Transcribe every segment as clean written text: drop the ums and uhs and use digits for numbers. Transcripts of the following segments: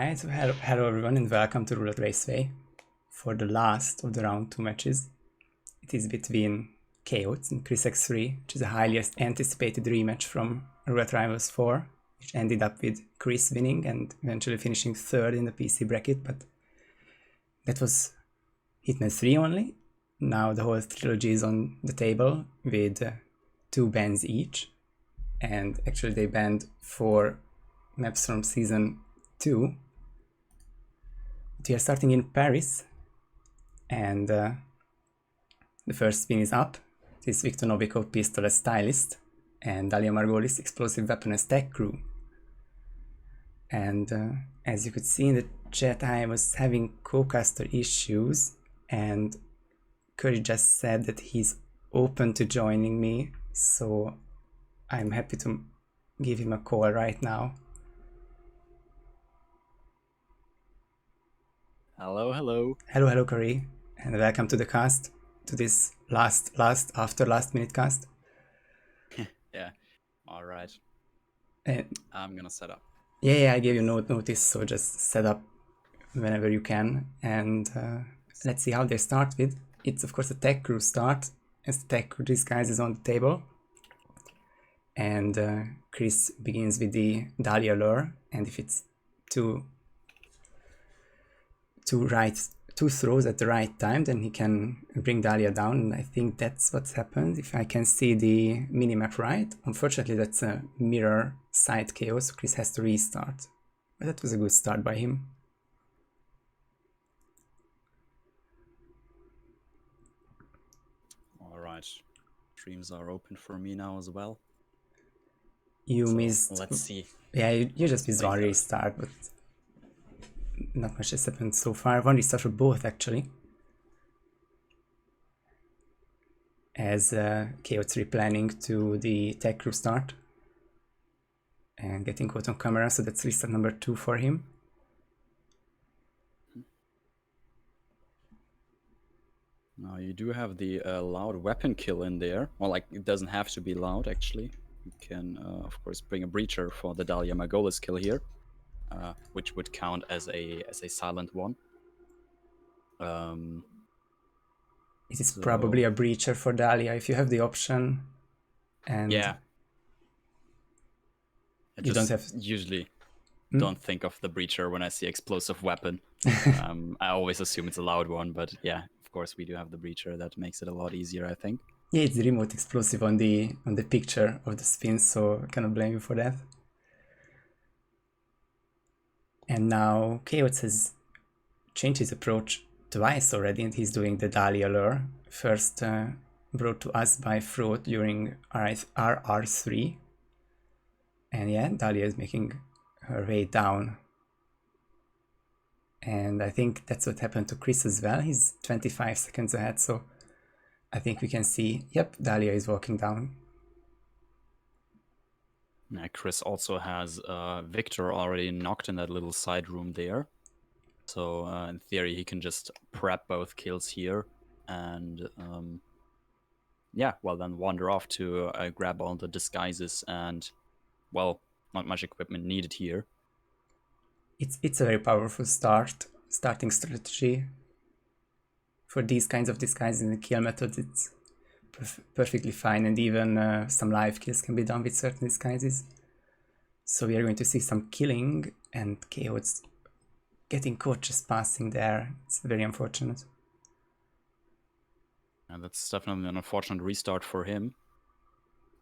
Alright, so hello everyone and welcome to Roulette Raceway for the last of the round 2 matches. It is between KOats and ChrisX3, which is a highly anticipated rematch from Roulette Rivals 4, which ended up with Chris winning and eventually finishing 3rd in the PC bracket, but that was HITMAN 3 only. Now the whole trilogy is on the table with 2 bans each, and actually they banned 4 maps from season 2. We are starting in Paris, and the first spin is up. It is Victor Novikov pistol as stylist, and Dalia Margolis explosive weapon as tech crew. And as you could see in the chat, I was having co-caster issues, and Curry just said that he's open to joining me, so I'm happy to give him a call right now. Hello, hello. Hello, Curry, and welcome to the cast, to this last minute cast. Yeah, all right. I'm gonna set up. Yeah, I gave you notice, so just set up whenever you can, and let's see how they start with. It's of course a tech crew start, as the tech crew disguise is on the table, and Chris begins with the Dahlia lure, and if it's two throws at the right time, then he can bring Dahlia down, and I think that's what's happened, if I can see the minimap right. Unfortunately, that's a mirror side KO, so Chris has to restart. But that was a good start by him. Alright, streams are open for me now as well. You missed... Let's see. Yeah, you just missed one restart, but not much has happened so far. One restart for both, actually. As KOats replanning to the tech crew start. And getting caught on camera, so that's restart number 2 for him. Now you do have the loud weapon kill in there. Well, like, it doesn't have to be loud, actually. You can, of course, bring a breacher for the Dalia Margolis kill here. Which would count as a silent one. It is probably a breacher for Dahlia if you have the option. And yeah, you don't have usually don't think of the breacher when I see explosive weapon. I always assume it's a loud one, but yeah, of course we do have the breacher. That makes it a lot easier, I think. Yeah, it's the remote explosive on the picture of the spin, so I cannot blame you for that. And now KOats has changed his approach twice already, and he's doing the Dahlia lure. First brought to us by Fraud during RR3. And yeah, Dahlia is making her way down. And I think that's what happened to Chris as well. He's 25 seconds ahead, so I think we can see, yep, Dahlia is walking down. Yeah, Chris also has Victor already knocked in that little side room there. So in theory, he can just prep both kills here and yeah, well then wander off to grab all the disguises and, well, not much equipment needed here. It's a very powerful starting strategy. For these kinds of disguises in the kill method, it's perfectly fine, and even some live kills can be done with certain disguises. So we are going to see some killing, and KOats getting caught just passing there. It's very unfortunate. And that's definitely an unfortunate restart for him.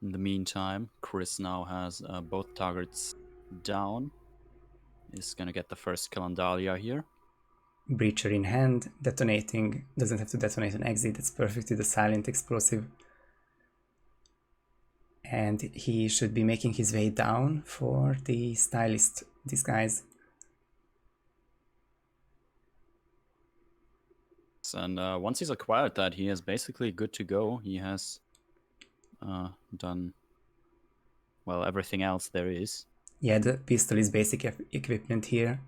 In the meantime, Chris now has both targets down. He's gonna get the first kill on Dahlia here. Breacher in hand, detonating, doesn't have to detonate an exit, that's perfectly the silent explosive. And he should be making his way down for the stylist disguise. And once he's acquired that, he is basically good to go. He has done, well, everything else there is. Yeah, the pistol is basic equipment here.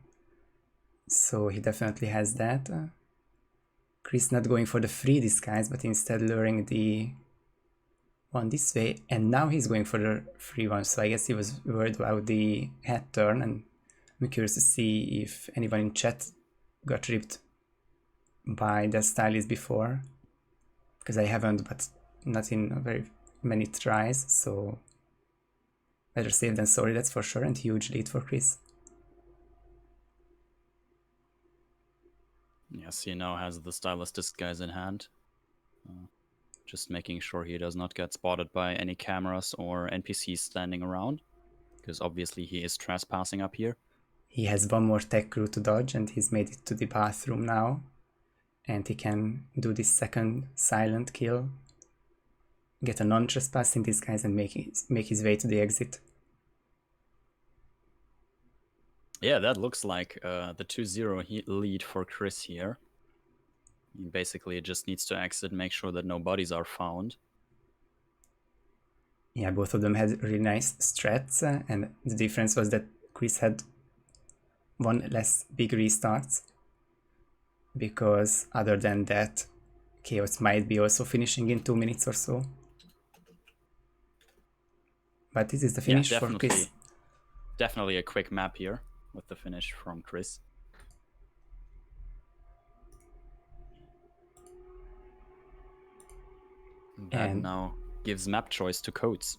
So he definitely has that. Chris not going for the free disguise, but instead luring the one this way, and now he's going for the free one, so I guess he was worried about the head turn and I'm curious to see if anyone in chat got ripped by that stylist before, because I haven't, but not in very many tries, so better safe than sorry, that's for sure, and huge lead for Chris. Yes, he now has the stylist disguise in hand. Just making sure he does not get spotted by any cameras or NPCs standing around, because obviously he is trespassing up here. He has one more tech crew to dodge, and he's made it to the bathroom now, and he can do this second silent kill, get a non-trespassing disguise, and make his way to the exit. Yeah, that looks like the 2-0 lead for Chris here. He basically just needs to exit, make sure that no bodies are found. Yeah, both of them had really nice strats, and the difference was that Chris had one less big restarts, because other than that, KOats might be also finishing in 2 minutes or so. But this is the finish for Chris. Definitely a quick map here with the finish from Chris. That now gives map choice to KOats.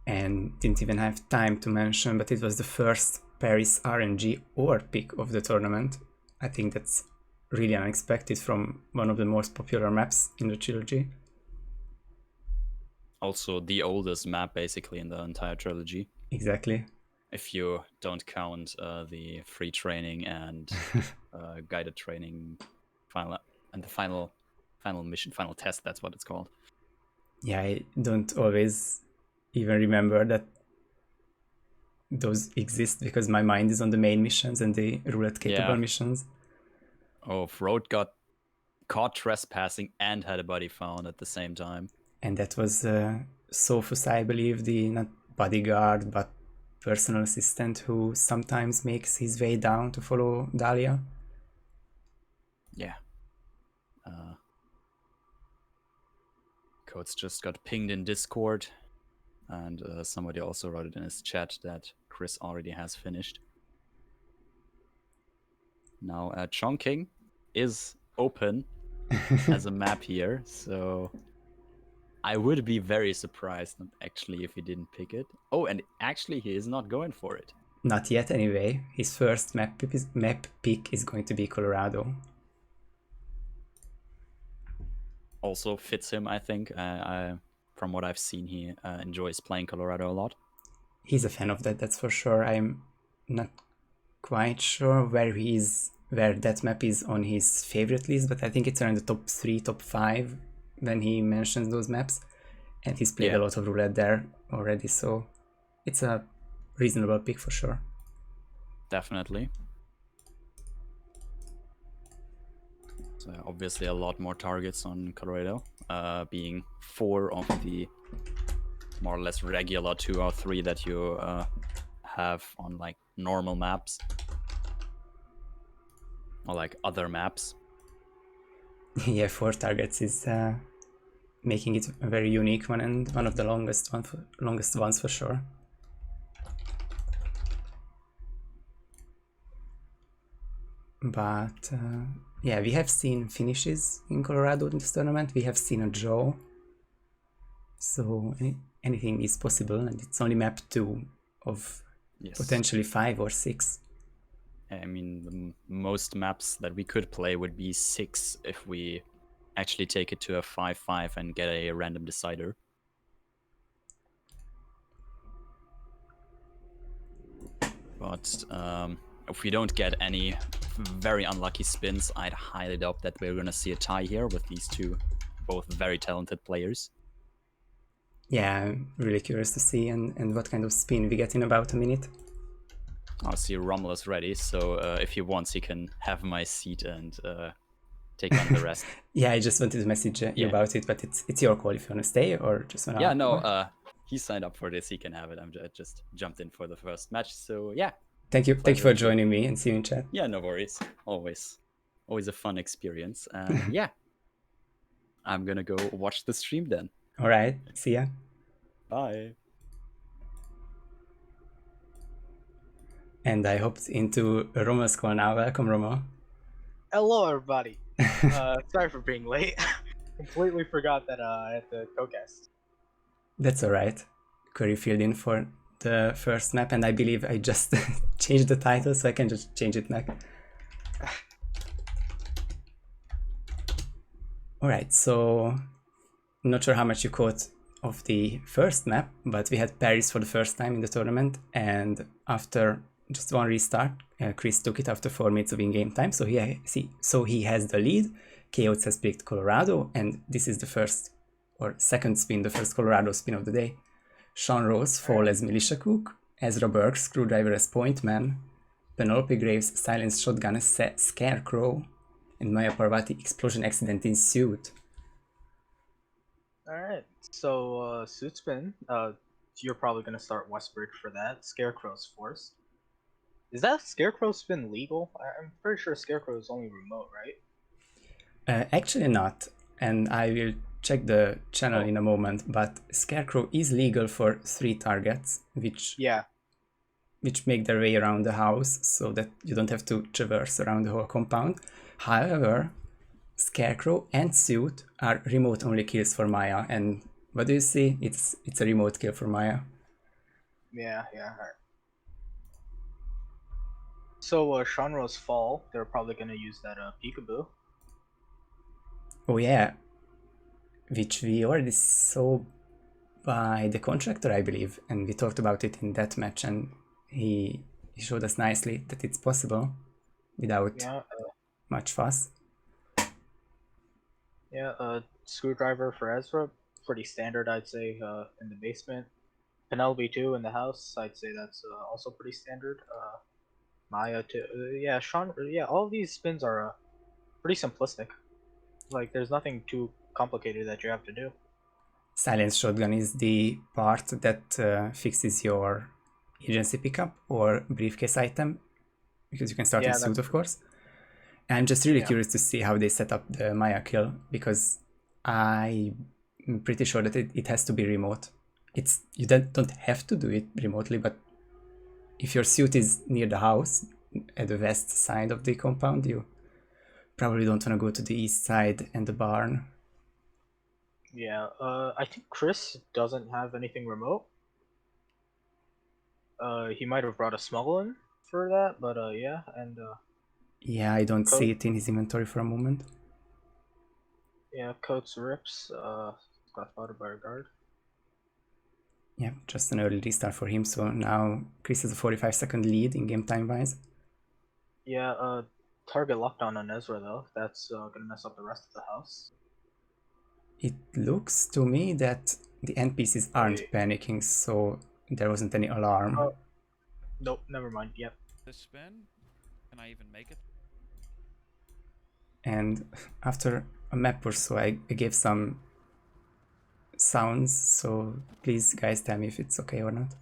And didn't even have time to mention, but it was the first Paris RNG or pick of the tournament. I think that's really unexpected from one of the most popular maps in the trilogy. Also the oldest map basically in the entire trilogy. Exactly. If you don't count the free training and guided training the final mission, final test, that's what it's called. Yeah, I don't always even remember that those exist, because my mind is on the main missions and the roulette capable missions. Oh, Road got caught trespassing and had a body found at the same time. And that was Sophus, I believe, the not bodyguard but personal assistant who sometimes makes his way down to follow Dahlia. Yeah. KOats just got pinged in Discord, and somebody also wrote it in his chat that Chris already has finished. Now, Chongqing is open as a map here, so I would be very surprised actually if he didn't pick it. Oh, and actually he is not going for it. Not yet anyway. His first map pick is going to be Colorado. Also fits him, I think. From what I've seen, he enjoys playing Colorado a lot. He's a fan of that, that's for sure. I'm not quite sure where that map is on his favorite list, but I think it's around the top 3, top 5 when he mentions those maps. And he's played a lot of roulette there already, so it's a reasonable pick for sure. Definitely. So obviously a lot more targets on Colorado, being 4 of the more or less regular 2 or 3 that you have on like normal maps or like other maps. Yeah, 4 targets is making it a very unique one, and one of the longest ones for sure. But yeah, we have seen finishes in Colorado in this tournament. We have seen a draw, so anything is possible, and it's only map 2 of potentially 5 or 6. I mean, the most maps that we could play would be 6 if we actually take it to a 5-5 and get a random decider. But if we don't get any very unlucky spins, I'd highly doubt that we're going to see a tie here with these two, both very talented players. Yeah, I'm really curious to see and what kind of spin we get in about a minute. I see Rommel is ready, so if he wants, he can have my seat and take on the rest. Yeah, I just wanted to message you about it, but it's your call if you want to stay or just want to... Yeah, no, he signed up for this, he can have it. I just jumped in for the first match, so yeah. Thank you for joining me, and see you in chat. Yeah, no worries. Always a fun experience. And yeah, I'm gonna go watch the stream then. All right, see ya. Bye. And I hopped into Rommel's call now. Welcome, Rommel. Hello, everybody. Sorry for being late. Completely forgot that I had to co-cast. That's alright. Curry filled in for the first map, and I believe I just changed the title, so I can just change it back. Alright, so not sure how much you caught of the first map, but we had Paris for the first time in the tournament, and after just one restart, Chris took it after 4 minutes of in-game time, so he has the lead. KOats has picked Colorado, and this is the first or second spin, the first Colorado spin of the day. Sean Rose fall as Militia Cook, Ezra Burke Screwdriver as Point Man, Penelope Graves Silenced Shotgun as Scarecrow, and Maya Parvati Explosion Accident in Suit. Alright, so suit spin. You're probably gonna start Westbridge for that. Scarecrow's forced. Is that Scarecrow spin legal? I'm pretty sure Scarecrow is only remote, right? Actually not, and I will check the channel in a moment, but Scarecrow is legal for 3 targets, which make their way around the house, so that you don't have to traverse around the whole compound. However, Scarecrow and Suit are remote-only kills for Maya, and what do you see? It's a remote kill for Maya. Yeah, alright. So, Shanro's fall, they're probably gonna use that peekaboo. Oh yeah, which we already saw by the contractor, I believe, and we talked about it in that match, and he showed us nicely that it's possible without much fuss. Yeah, Screwdriver for Ezra, pretty standard, I'd say, in the basement. Penelope 2 in the house, I'd say that's also pretty standard. Maya 2, yeah, Sean, yeah, all of these spins are pretty simplistic. Like, there's nothing too complicated that you have to do. Silence Shotgun is the part that fixes your agency pickup or briefcase item, because you can start with Suit, of course. And I'm just really curious to see how they set up the Maya kill, because I'm pretty sure that it has to be remote. You don't have to do it remotely, but if your Suit is near the house, at the west side of the compound, you probably don't want to go to the east side and the barn. Yeah, I think Chris doesn't have anything remote. He might have brought a smuggle in for that, but yeah, and yeah, I don't see it in his inventory for a moment. Yeah, Coats rips, got spotted by a guard. Yeah, just an early restart for him, so now Chris has a 45-second lead in game time wise. Yeah, target lockdown on Ezra though, that's gonna mess up the rest of the house. It looks to me that the NPCs aren't panicking, so there wasn't any alarm. Oh, nope, never mind, yep. This spin? Can I even make it? And after a map or so, I gave some sounds, so please guys tell me if it's okay or not.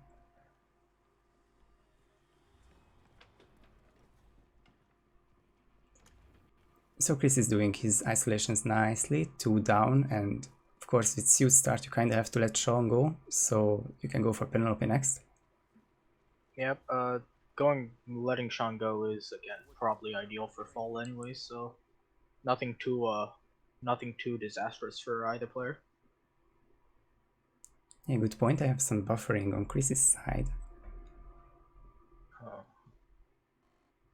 So Chris is doing his isolations nicely, 2 down, and of course with Suit start you kind of have to let Sean go, so you can go for Penelope next. Yep, letting Sean go is, again, probably ideal for fall anyway, so nothing too disastrous for either player. Yeah, good point. I have some buffering on Chris's side.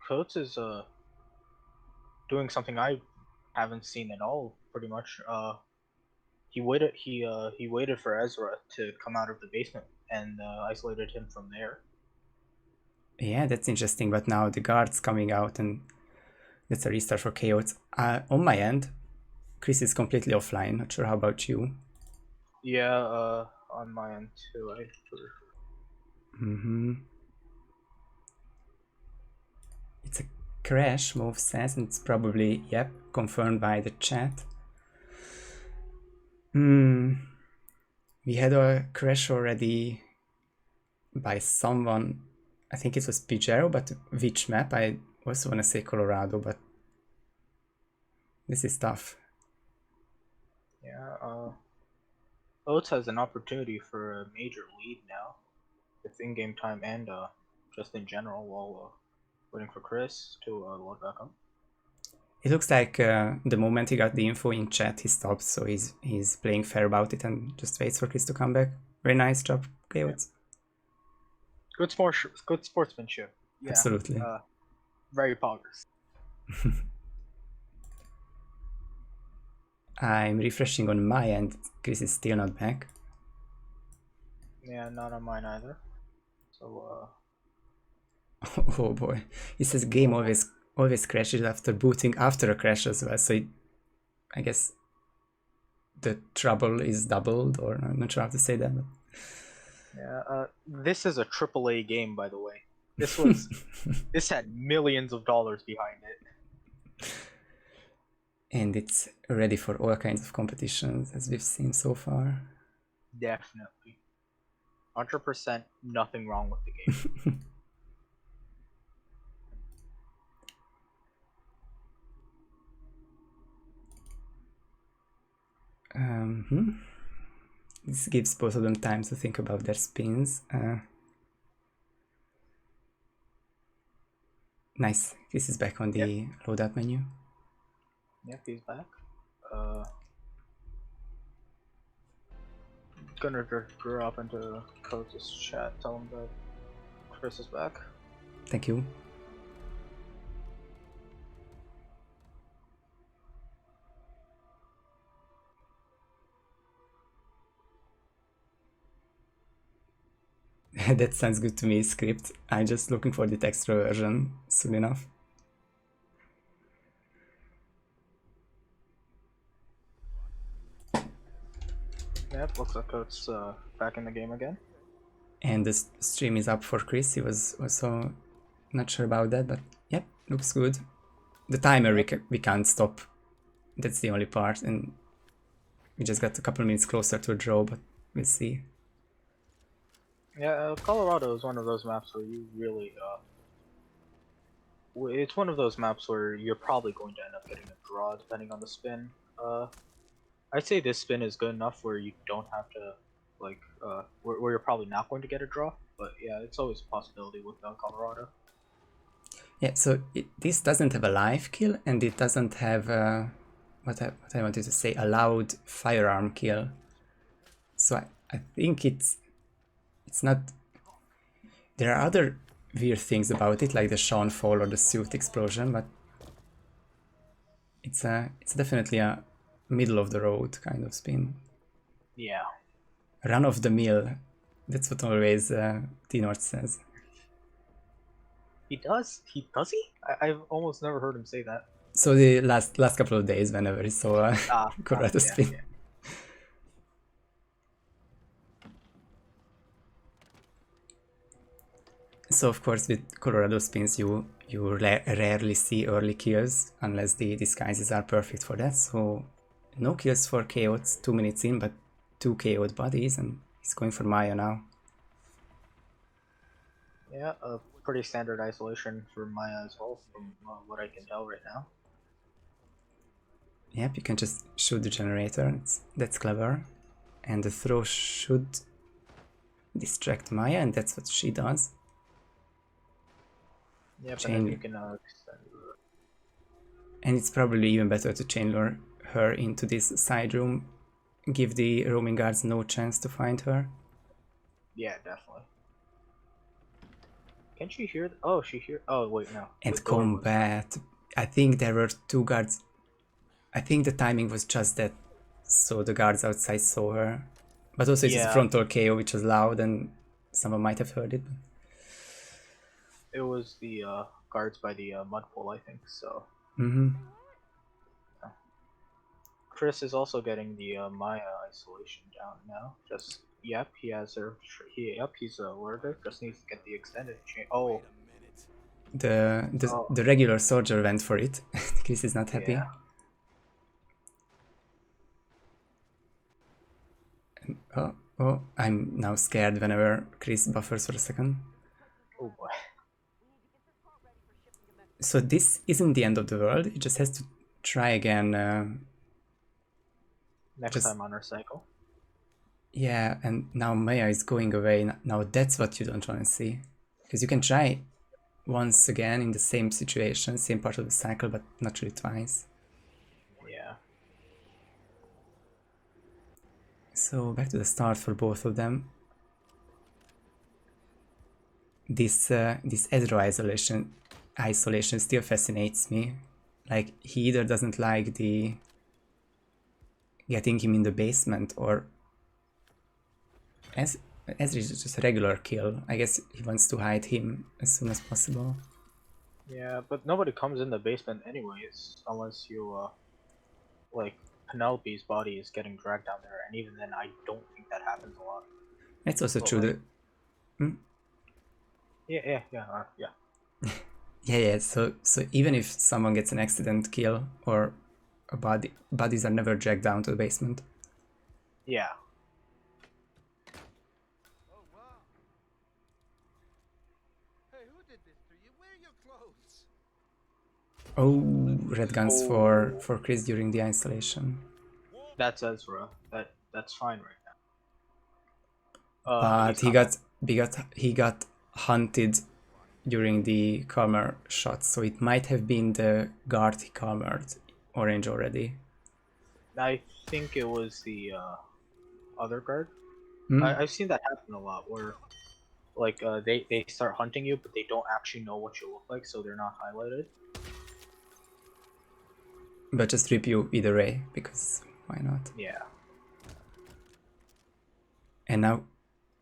Coates is doing something I haven't seen at all, pretty much. He waited for Ezra to come out of the basement and isolated him from there. Yeah, that's interesting, but now the guard's coming out and that's a restart for KOats. On my end, Chris is completely offline. Not sure how about you. Yeah, on my end too. It's a crash, Move says, and it's probably, yep, confirmed by the chat. We had a crash already by someone, I think it was Pijero, but which map? I also want to say Colorado, but this is tough. Yeah, Oates has an opportunity for a major lead now with in-game time and just in general while waiting for Chris to load back up. It looks like the moment he got the info in chat, he stopped, so he's playing fair about it and just waits for Chris to come back. Very nice job, KOats. Good sportsmanship. Yeah, Absolutely. Very poggers. I'm refreshing on my end. Chris is still not back. Yeah, not on mine either. So Oh boy. He says game always crashes after booting after a crash as well, so I guess the trouble is doubled, or I'm not sure how to say that. But... yeah, this is a AAA game, by the way. This had millions of dollars behind it. And it's ready for all kinds of competitions, as we've seen so far. Definitely. 100% nothing wrong with the game. This gives both of them time to think about their spins. Nice. This is back on the loadout menu. Yep, he's back. Gonna drop into Coach's chat, tell him that Chris is back. Thank you. That sounds good to me, script. I'm just looking for the extra version soon enough. Yep, looks like Coach's back in the game again. And the stream is up for Chris. He was also not sure about that, but yep, looks good. The timer we can't stop. That's the only part, and we just got a couple minutes closer to a draw, but we'll see. Yeah, Colorado is one of those maps where you really, it's one of those maps where you're probably going to end up getting a draw depending on the spin. I'd say this spin is good enough where you don't have to, like, where you're probably not going to get a draw, but yeah, it's always a possibility with Colorado. Yeah, so this doesn't have a live kill, and it doesn't have, what I wanted to say, a loud firearm kill. So I think it's not... There are other weird things about it, like the Sean fall or the suit explosion, but it's definitely a middle of the road kind of spin. Yeah. Run of the mill. That's what always T-North says. He does? Does he? I've almost never heard him say that. So the last couple of days, whenever he saw Colorado spin. Yeah. So of course with Colorado spins you rarely see early kills unless the disguises are perfect for that. So no kills for KOats 2 minutes in, but 2 KO'd bodies, and he's going for Maya now. Yeah, a pretty standard isolation for Maya as well, from what I can tell right now. Yep, you can just shoot the generator. That's clever. And the throw should distract Maya, and that's what she does. Yeah, but then you can extend. And it's probably even better to chain lure her into this side room, give the roaming guards no chance to find her. Yeah, definitely. Can she hear? Oh, she hear. Oh, wait, no. And combat. I think there were 2 guards. I think the timing was just that, so the guards outside saw her. But also it's a frontal KO, which was loud, and someone might have heard it. It was the guards by the mud pool, I think, so. Mm-hmm. Yeah. Chris is also getting the Maya isolation down now. Just, yep, he has her. Yep, he's alerted. Just needs to get the extended chain. Oh. The regular soldier went for it. Chris is not happy. Yeah. And, oh, I'm now scared whenever Chris buffers for a second. Oh boy. So this isn't the end of the world, he just has to try again. Next time on our cycle. Yeah, and now Maya is going away. Now that's what you don't want to see. Because you can try once again in the same situation, same part of the cycle, but not really twice. Yeah. So back to the start for both of them. This Ezra isolation still fascinates me. Like, he either doesn't like the getting him in the basement, or Ezra is just a regular kill. I guess he wants to hide him as soon as possible. Yeah, but nobody comes in the basement anyways, unless you, like, Penelope's body is getting dragged down there, and even then, I don't think that happens a lot. It's also But, true like, that... Yeah. Yeah. So even if someone gets an accident kill or a bodies are never dragged down to the basement. Yeah. Oh wow. Hey, who did this to you? Where are your clothes? Oh, red guns for Chris during the isolation. That's Ezra. That's fine right now. But he's not- he got hunted during the calmer shot, so it might have been the guard he calmered orange already. I think it was the other guard. Hmm? I've seen that happen a lot, where like they start hunting you, but they don't actually know what you look like, so they're not highlighted. But just rip you either way, because why not? Yeah. And now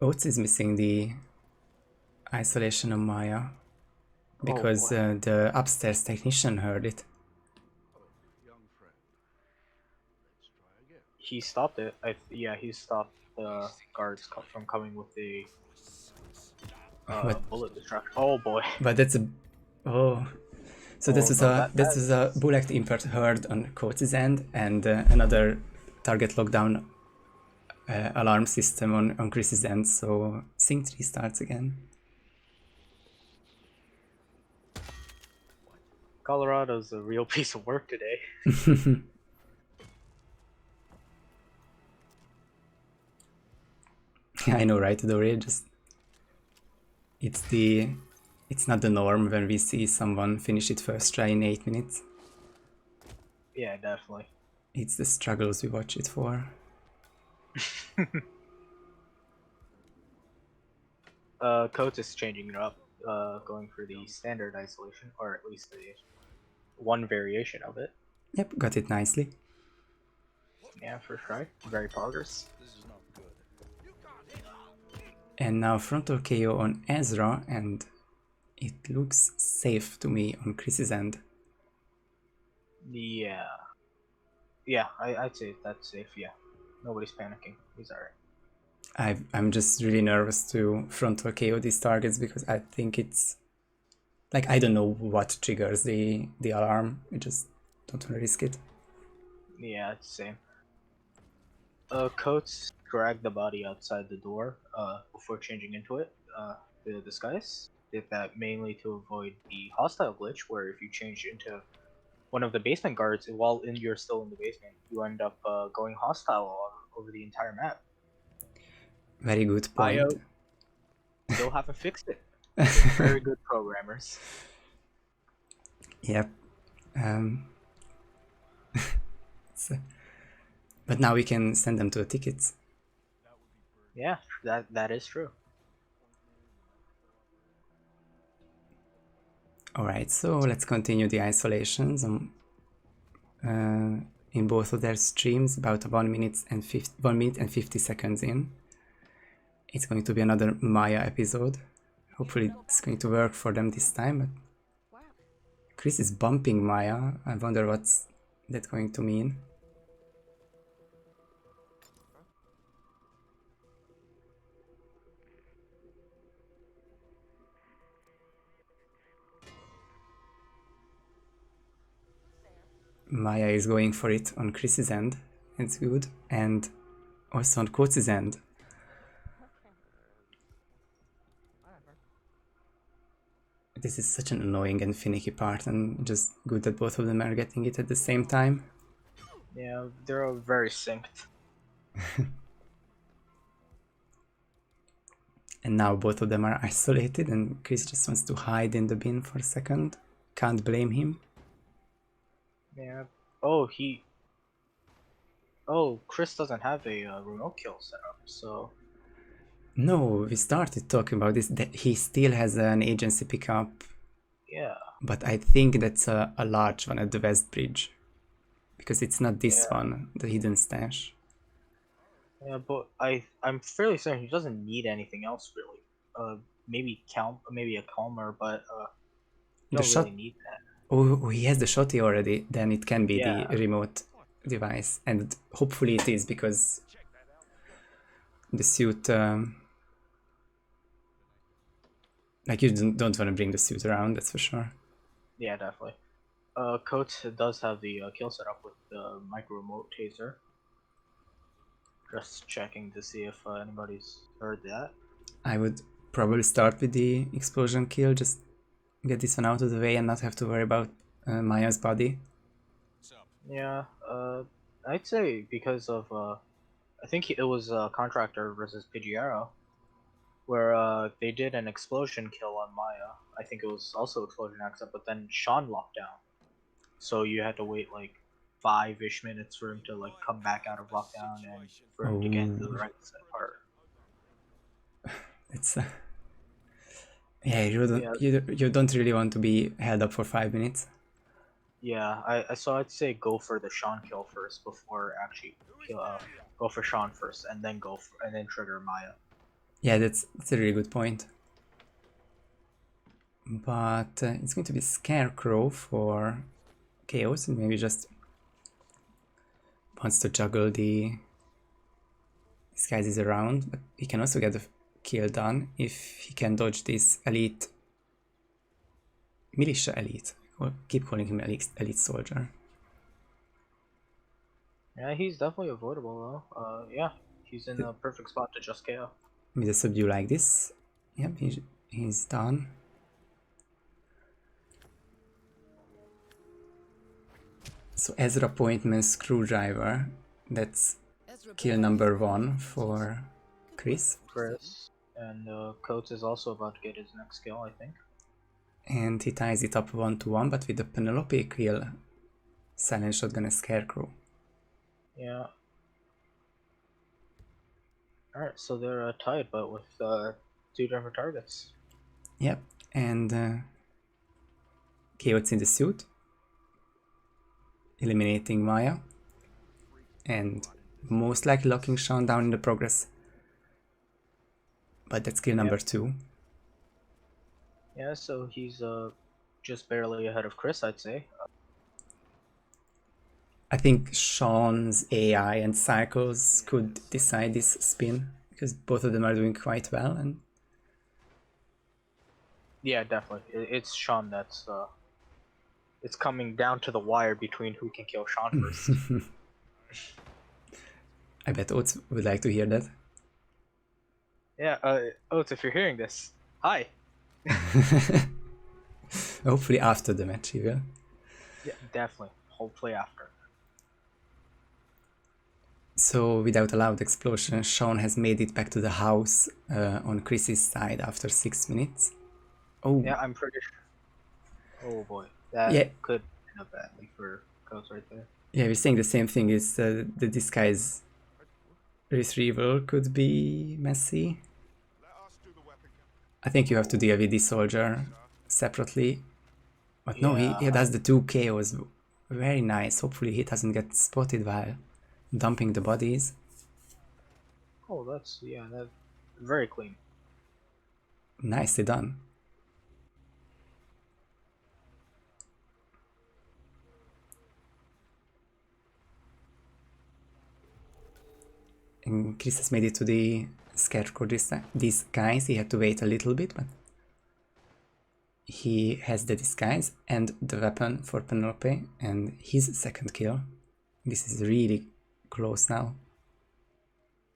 Oates is missing the isolation of Maya, because boy. the upstairs technician heard it. Young friend. Let's try again. He stopped it. Yeah, he stopped the guards from coming with the But- bullet distraction. Oh boy. But that's a... Oh... So this Oh, is no, this is a bullet import heard on Coates' end, and another target lockdown alarm system on Chris's end, so Sync 3 starts again. Colorado's a real piece of work today. I know, right, Dory? Just it's not the norm when we see someone finish it first try in 8 minutes. Yeah, definitely. It's the struggles we watch it for. Coates is changing it up, going for the standard isolation, or at least the one variation of it. Yep, got it nicely. Yeah, first try. Very progress. This is not good. And now frontal KO on Ezra, and it looks safe to me on Chris's end. Yeah. Yeah, I'd say that's safe, yeah. Nobody's panicking. He's alright. I'm just really nervous to frontal KO these targets, because I think it's... Like, I don't know what triggers the alarm. I just don't want to risk it. Yeah, it's the same. Coates dragged the body outside the door before changing into it. The disguise did that mainly to avoid the hostile glitch, where if you change into one of the basement guards while you're still in the basement, you end up going hostile over the entire map. Very good point. IO still haven't fixed it. Very good programmers. Yep. But now we can send them to the tickets. Yeah, that is true. Alright, so let's continue the isolations in both of their streams, about 1 minute and 50 seconds in. It's going to be another Maya episode. Hopefully it's going to work for them this time, but Chris is bumping Maya. I wonder what's that going to mean. Maya is going for it on Chris's end. It's good. And also on Coates' end. This is such an annoying and finicky part, and just good that both of them are getting it at the same time. Yeah, they're all very synced. And now both of them are isolated, and Chris just wants to hide in the bin for a second. Can't blame him. Yeah. Oh, Oh, Chris doesn't have a remote kill setup, so No, we started talking about this, that he still has an agency pickup, yeah. but I think that's a large one at the West Bridge. Because it's not this Yeah. one, the hidden stash. Yeah, but I'm fairly certain he doesn't need anything else really. Maybe maybe a calmer, but you The don't shot. really need that. Oh, he has the shotty already. Then it can be the Yeah. remote device, and hopefully it is, because the suit. Like, you don't want to bring the suit around, that's for sure. Yeah, definitely. Coates does have the kill setup with the micro remote taser. Just checking to see if anybody's heard that. I would probably start with the explosion kill, just get this one out of the way and not have to worry about Maya's body. Yeah, I'd say because of I think it was Contractor versus Pidgeotto, where they did an explosion kill on Maya. I think it was also explosion accident, but then Sean locked down, so you had to wait like 5-ish minutes for him to like come back out of lockdown and for him to get into the Oh. right set part. It's yeah, Yeah. you don't really want to be held up for 5 minutes. Yeah, I so I'd say go for the Sean kill first before actually kill. Go for Sean first, and then and then trigger Maya. Yeah, that's a really good point. But it's going to be Scarecrow for KOs, and maybe just wants to juggle the disguises around, but he can also get the kill done if he can dodge this elite militia elite. Or keep calling him elite soldier. Yeah, he's definitely avoidable though. Yeah, he's in the perfect spot to just KO. With a subdue like this, yep, he's done. So Ezra Pointman Screwdriver, that's kill number 1 for Chris. Chris and Coates is also about to get his next kill, I think. And he ties it up 1-1, but with the Penelope kill, Silent Shotgun and Scarecrow. Yeah. Alright, so they're tied, but with 2 different targets. Yep, and KO's in the suit, eliminating Maya, and most likely locking Sean down in the progress. But that's kill number 2. Yeah, so he's just barely ahead of Chris, I'd say. I think Sean's AI and cycles could decide this spin, because both of them are doing quite well. And yeah, definitely. It's Sean that's it's coming down to the wire between who can kill Sean first. I bet Oates would like to hear that. Yeah, Oates, if you're hearing this, hi. Hopefully after the match he will. Yeah, definitely. Hopefully after. So without a loud explosion, Sean has made it back to the house on Chris's side after 6 minutes. Oh. Yeah, I'm pretty sure. Oh boy, that Yeah. could end up badly for Coates right there. Yeah, we're saying the same thing. Is the disguise retrieval could be messy. I think you have to deal with the soldier separately. But no, he does the 2 KOs. Very nice. Hopefully he doesn't get spotted while dumping the bodies. Oh, that's very clean. Nicely done. And Chris has made it to the Scarecrow disguise. He had to wait a little bit, but he has the disguise and the weapon for Penelope and his second kill. This is really close now.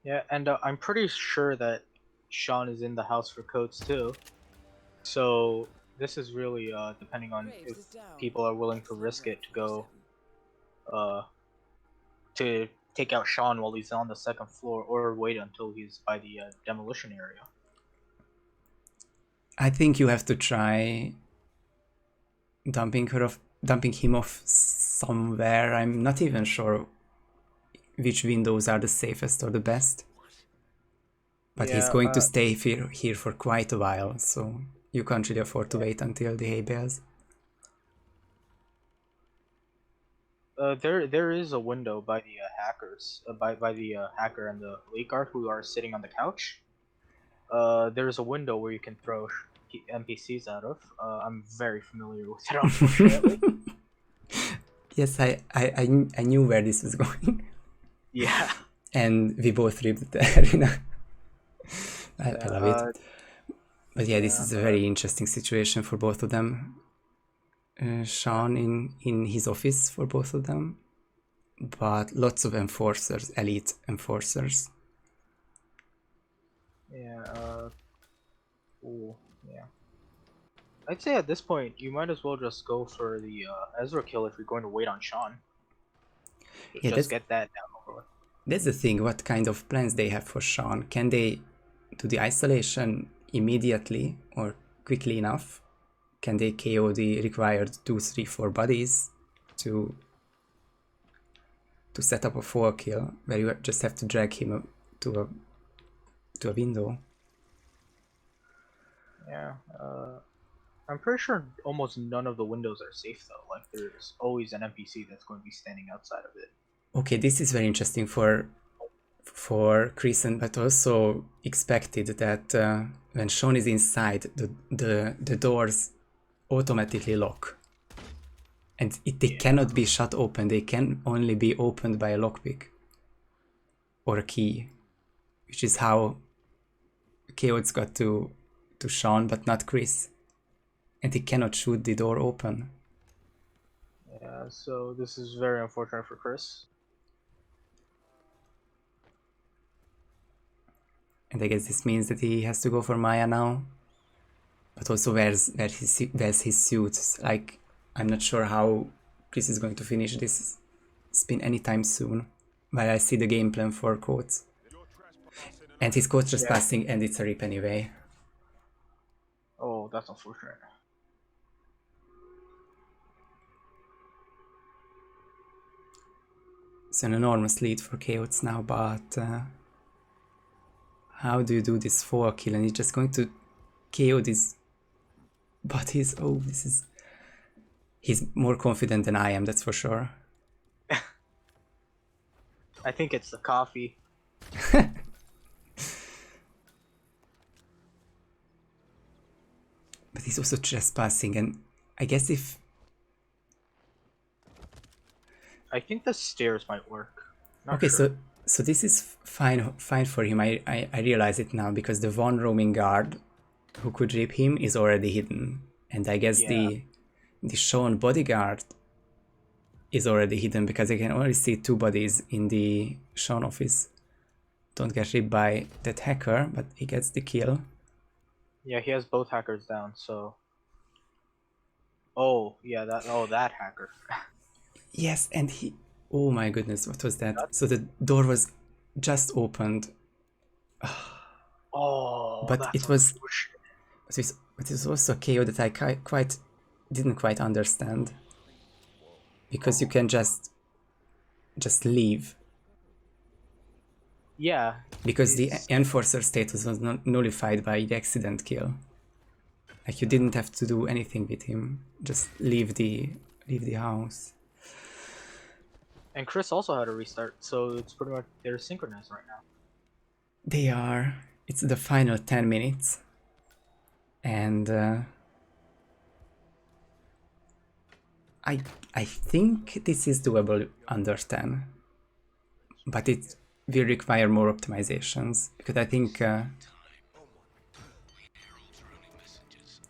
Yeah, and I'm pretty sure that Sean is in the house for Coates too. So this is really depending on if people are willing to risk it to go to take out Sean while he's on the second floor, or wait until he's by the demolition area. I think you have to try dumping him off somewhere. I'm not even sure which windows are the safest or the best. But he's Yeah, going to stay here for quite a while, so you can't really afford to wait until the hay bales. There is a window by the hackers, by the hacker and the elite guard who are sitting on the couch. There's a window where you can throw NPCs out of. I'm very familiar with it, unfortunately. Yes, I knew where this was going. Yeah. And we both ripped the arena. I love it. But yeah, this is a very interesting situation for both of them. Sean in his office for both of them, but lots of enforcers, elite enforcers. Yeah. Ooh, yeah. I'd say at this point you might as well just go for the Ezra kill if you're going to wait on Sean. Yeah, just get that down over with. That's the thing. What kind of plans they have for Sean? Can they do the isolation immediately or quickly enough? Can they KO the required 2, 3, 4 bodies to set up a 4 kill where you just have to drag him to a window? Yeah. I'm pretty sure almost none of the windows are safe though. Like there's always an NPC that's going to be standing outside of it. Okay, this is very interesting for Chris, but also expected that when Sean is inside, the doors automatically lock, and they cannot be shut open. They can only be opened by a lockpick or a key, which is how KOats got to Sean, but not Chris, and he cannot shoot the door open. Yeah, so this is very unfortunate for Chris. And I guess this means that he has to go for Maya now. But also wears his suits. Like, I'm not sure how Chris is going to finish this spin anytime soon. While I see the game plan for KOats. And his coach just passing, and it's a rip anyway. Oh, that's unfortunate. It's an enormous lead for KOats now, but how do you do this 4 kill? And he's just going to KO this. But he's more confident than I am, that's for sure. I think it's the coffee. But he's also trespassing, and I guess if... I think the stairs might work. Not okay, sure. so this is fine for him. I realize it now, because the one roaming guard who could rip him is already hidden, and I guess the Sean bodyguard is already hidden, because I can only see 2 bodies in the Sean office. Don't get ripped by that hacker, but he gets the kill. Yeah, he has both hackers down, so... Oh, yeah, that hacker. Yes, and he... Oh my goodness, what was that? So the door was just opened. Oh, but it was also a KO that I didn't quite understand. Because you can just leave. Yeah. Because the enforcer status was nullified by the accident kill. Like, you didn't have to do anything with him. Just leave the house. And Chris also had a restart, so it's pretty much they're synchronized right now. They are. It's the final 10 minutes. And I think this is doable under 10. But it will require more optimizations, because I think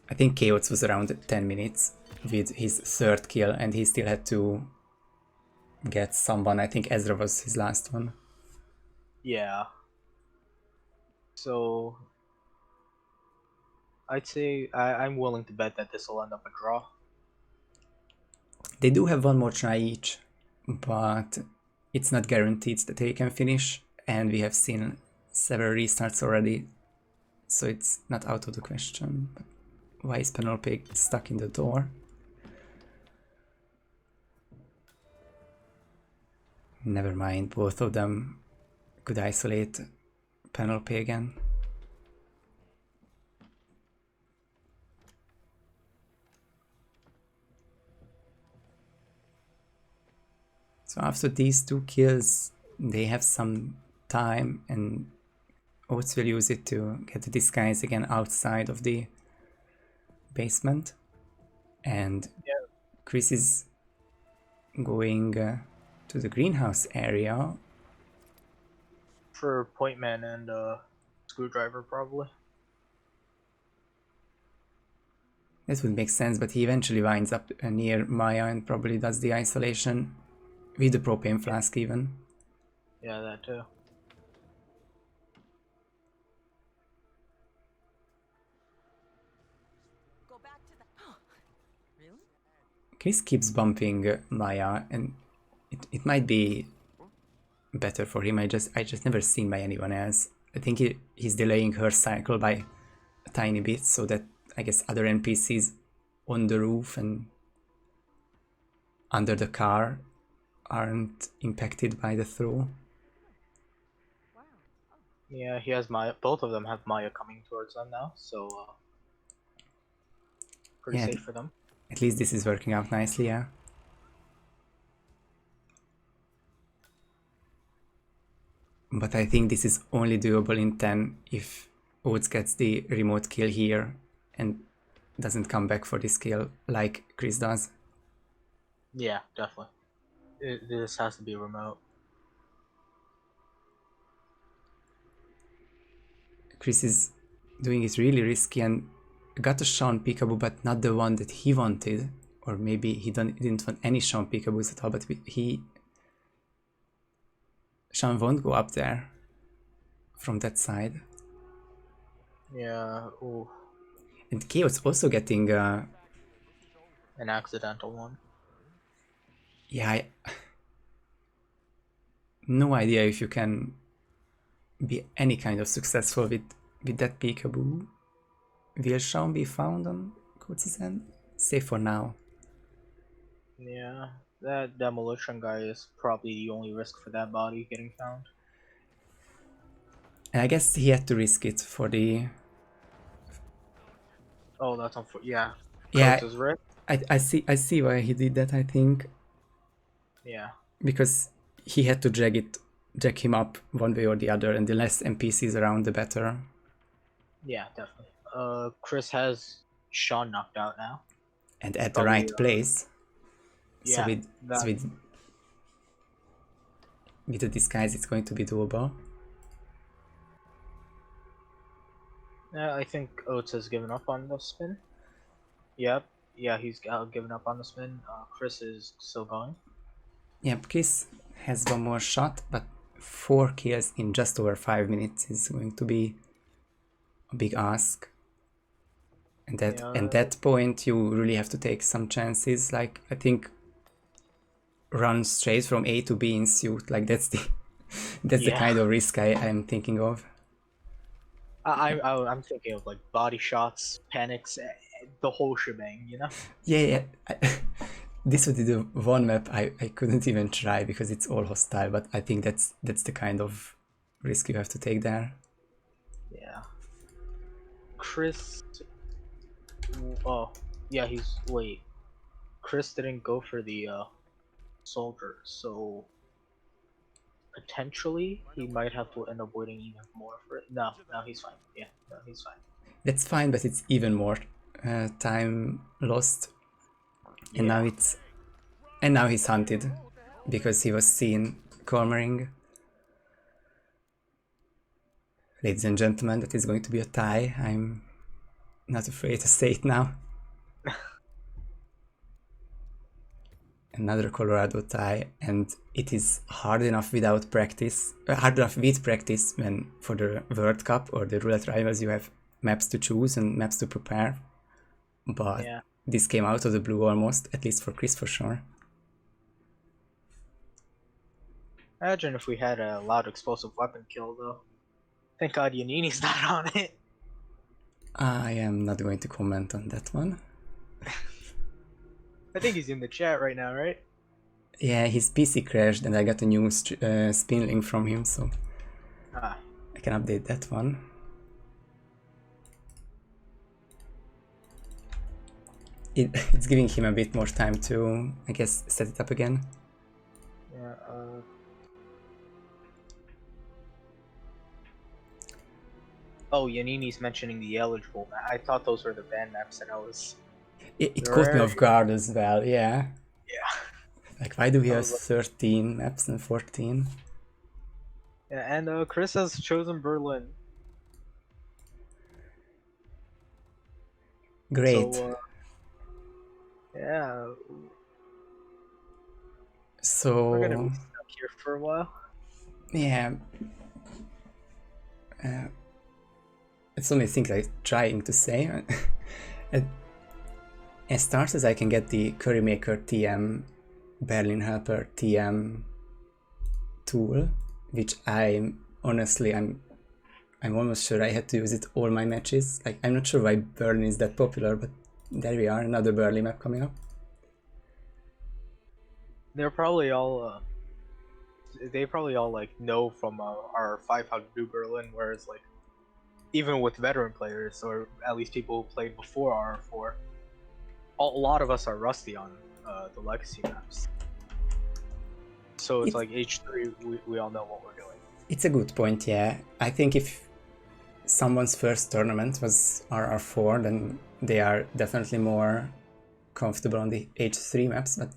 KOats was around 10 minutes with his 3rd kill, and he still had to get someone. I think Ezra was his last one. Yeah. So I'd say I'm willing to bet that this will end up a draw. They do have one more try each, but it's not guaranteed that they can finish, and we have seen several restarts already, so it's not out of the question. But Why is Penelope stuck in the door? Never mind, both of them could isolate Penelope again. So after these 2 kills, they have some time, and Oats will use it to get the disguise again outside of the basement. And Chris is going to the greenhouse area. For Pointman and Screwdriver, probably. This would make sense, but he eventually winds up near Maya and probably does the isolation with the propane flask even. Yeah, that too. Go back to the. Really? Chris keeps bumping Maya, and it might be better for him. I just never seen by anyone else. I think he's delaying her cycle by a tiny bit so that I guess other NPCs on the roof and under the car aren't impacted by the throw. Wow. Yeah, he has Maya. Both of them have Maya coming towards them now, so pretty Yeah, safe for them. At least this is working out nicely, yeah. But I think this is only doable in 10 if Oats gets the remote kill here and doesn't come back for this kill like Chris does. Yeah, definitely. This has to be remote. Chris is doing it really risky and got a Sean Peekaboo, but not the one that he wanted. Or maybe he didn't want any Sean Peekaboos at all, but Sean won't go up there from that side. Yeah, ooh, And KO's also getting an accidental one. yeah, no idea if you can be any kind of successful with that peekaboo. Will Sean be found on KOats' end? Safe for now. Yeah, that demolition guy is probably the only risk for that body getting found. And I guess he had to risk it for the... Oh, that's unfortunate. Yeah. Yeah, Coates is risk. I see why he did that, I think. Yeah. Because he had to drag him up one way or the other, and the less NPCs around, the better. Yeah, definitely. Chris has Sean knocked out now. And at Probably, the right place. Yeah. So with the disguise, it's going to be doable. Yeah, I think Oates has given up on the spin. Yep. Yeah, he's given up on the spin. Chris is still going. Yeah, Chris has one more shot, but 4 kills in just over 5 minutes is going to be a big ask. And at that point, you really have to take some chances. Like, I think run straight from A to B in suit. Like, that's the kind of risk I'm thinking of. I'm thinking of like body shots, panics, the whole shebang, you know? Yeah. This would be the one map I couldn't even try because it's all hostile, but I think that's the kind of risk you have to take there. Yeah. Chris... Oh, yeah, wait. Chris didn't go for the, soldier, so... Potentially, he might have to end up waiting even more for it. No, he's fine. Yeah, no, he's fine. That's fine, but it's even more time lost. And now he's hunted because he was seen cornering. Ladies and gentlemen, that is going to be a tie. I'm not afraid to say it now. Another Colorado tie, and it is hard enough without practice. Hard enough with practice when for the World Cup or the Roulette Rivals you have maps to choose and maps to prepare. But this came out of the blue almost, at least for Chris for sure. Imagine if we had a loud explosive weapon kill though. Thank God Yanini's not on it. I am not going to comment on that one. I think he's in the chat right now, right? Yeah, his PC crashed and I got a new spin link from him, so Ah, I can update that one. It's giving him a bit more time to, I guess, set it up again. yeah. Oh, Yanini's mentioning the eligible map. I thought those were the ban maps, and I was. It caught me off guard as well, yeah. Yeah. Like, why do we I have was like- 13 maps and 14? Yeah, and Chris has chosen Berlin. Great. So, yeah, So, we're gonna be stuck here for a while. yeah. It's only things I'm trying to say. As start as I can get the CurryMaker TM Berlin Helper TM tool, which I'm almost sure I had to use it all my matches. Like, I'm not sure why Berlin is that popular, but there we are, another Berlin map coming up. They're probably all. They probably all like know from our 500 New Berlin, whereas like, even with veteran players or at least people who played before R4, a lot of us are rusty on the legacy maps. So it's like H3, we all know what we're doing. It's a good point, yeah. I think if someone's first tournament was RR4, then they are definitely more comfortable on the H3 maps, but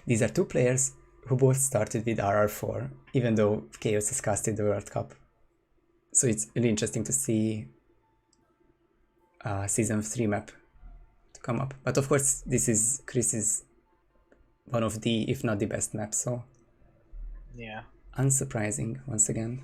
these are two players who both started with RR4, even though KOats has casted the World Cup. So it's really interesting to see Season 3 map to come up. But of course, this is Chris's one of the, if not the best map, so Yeah. unsurprising once again.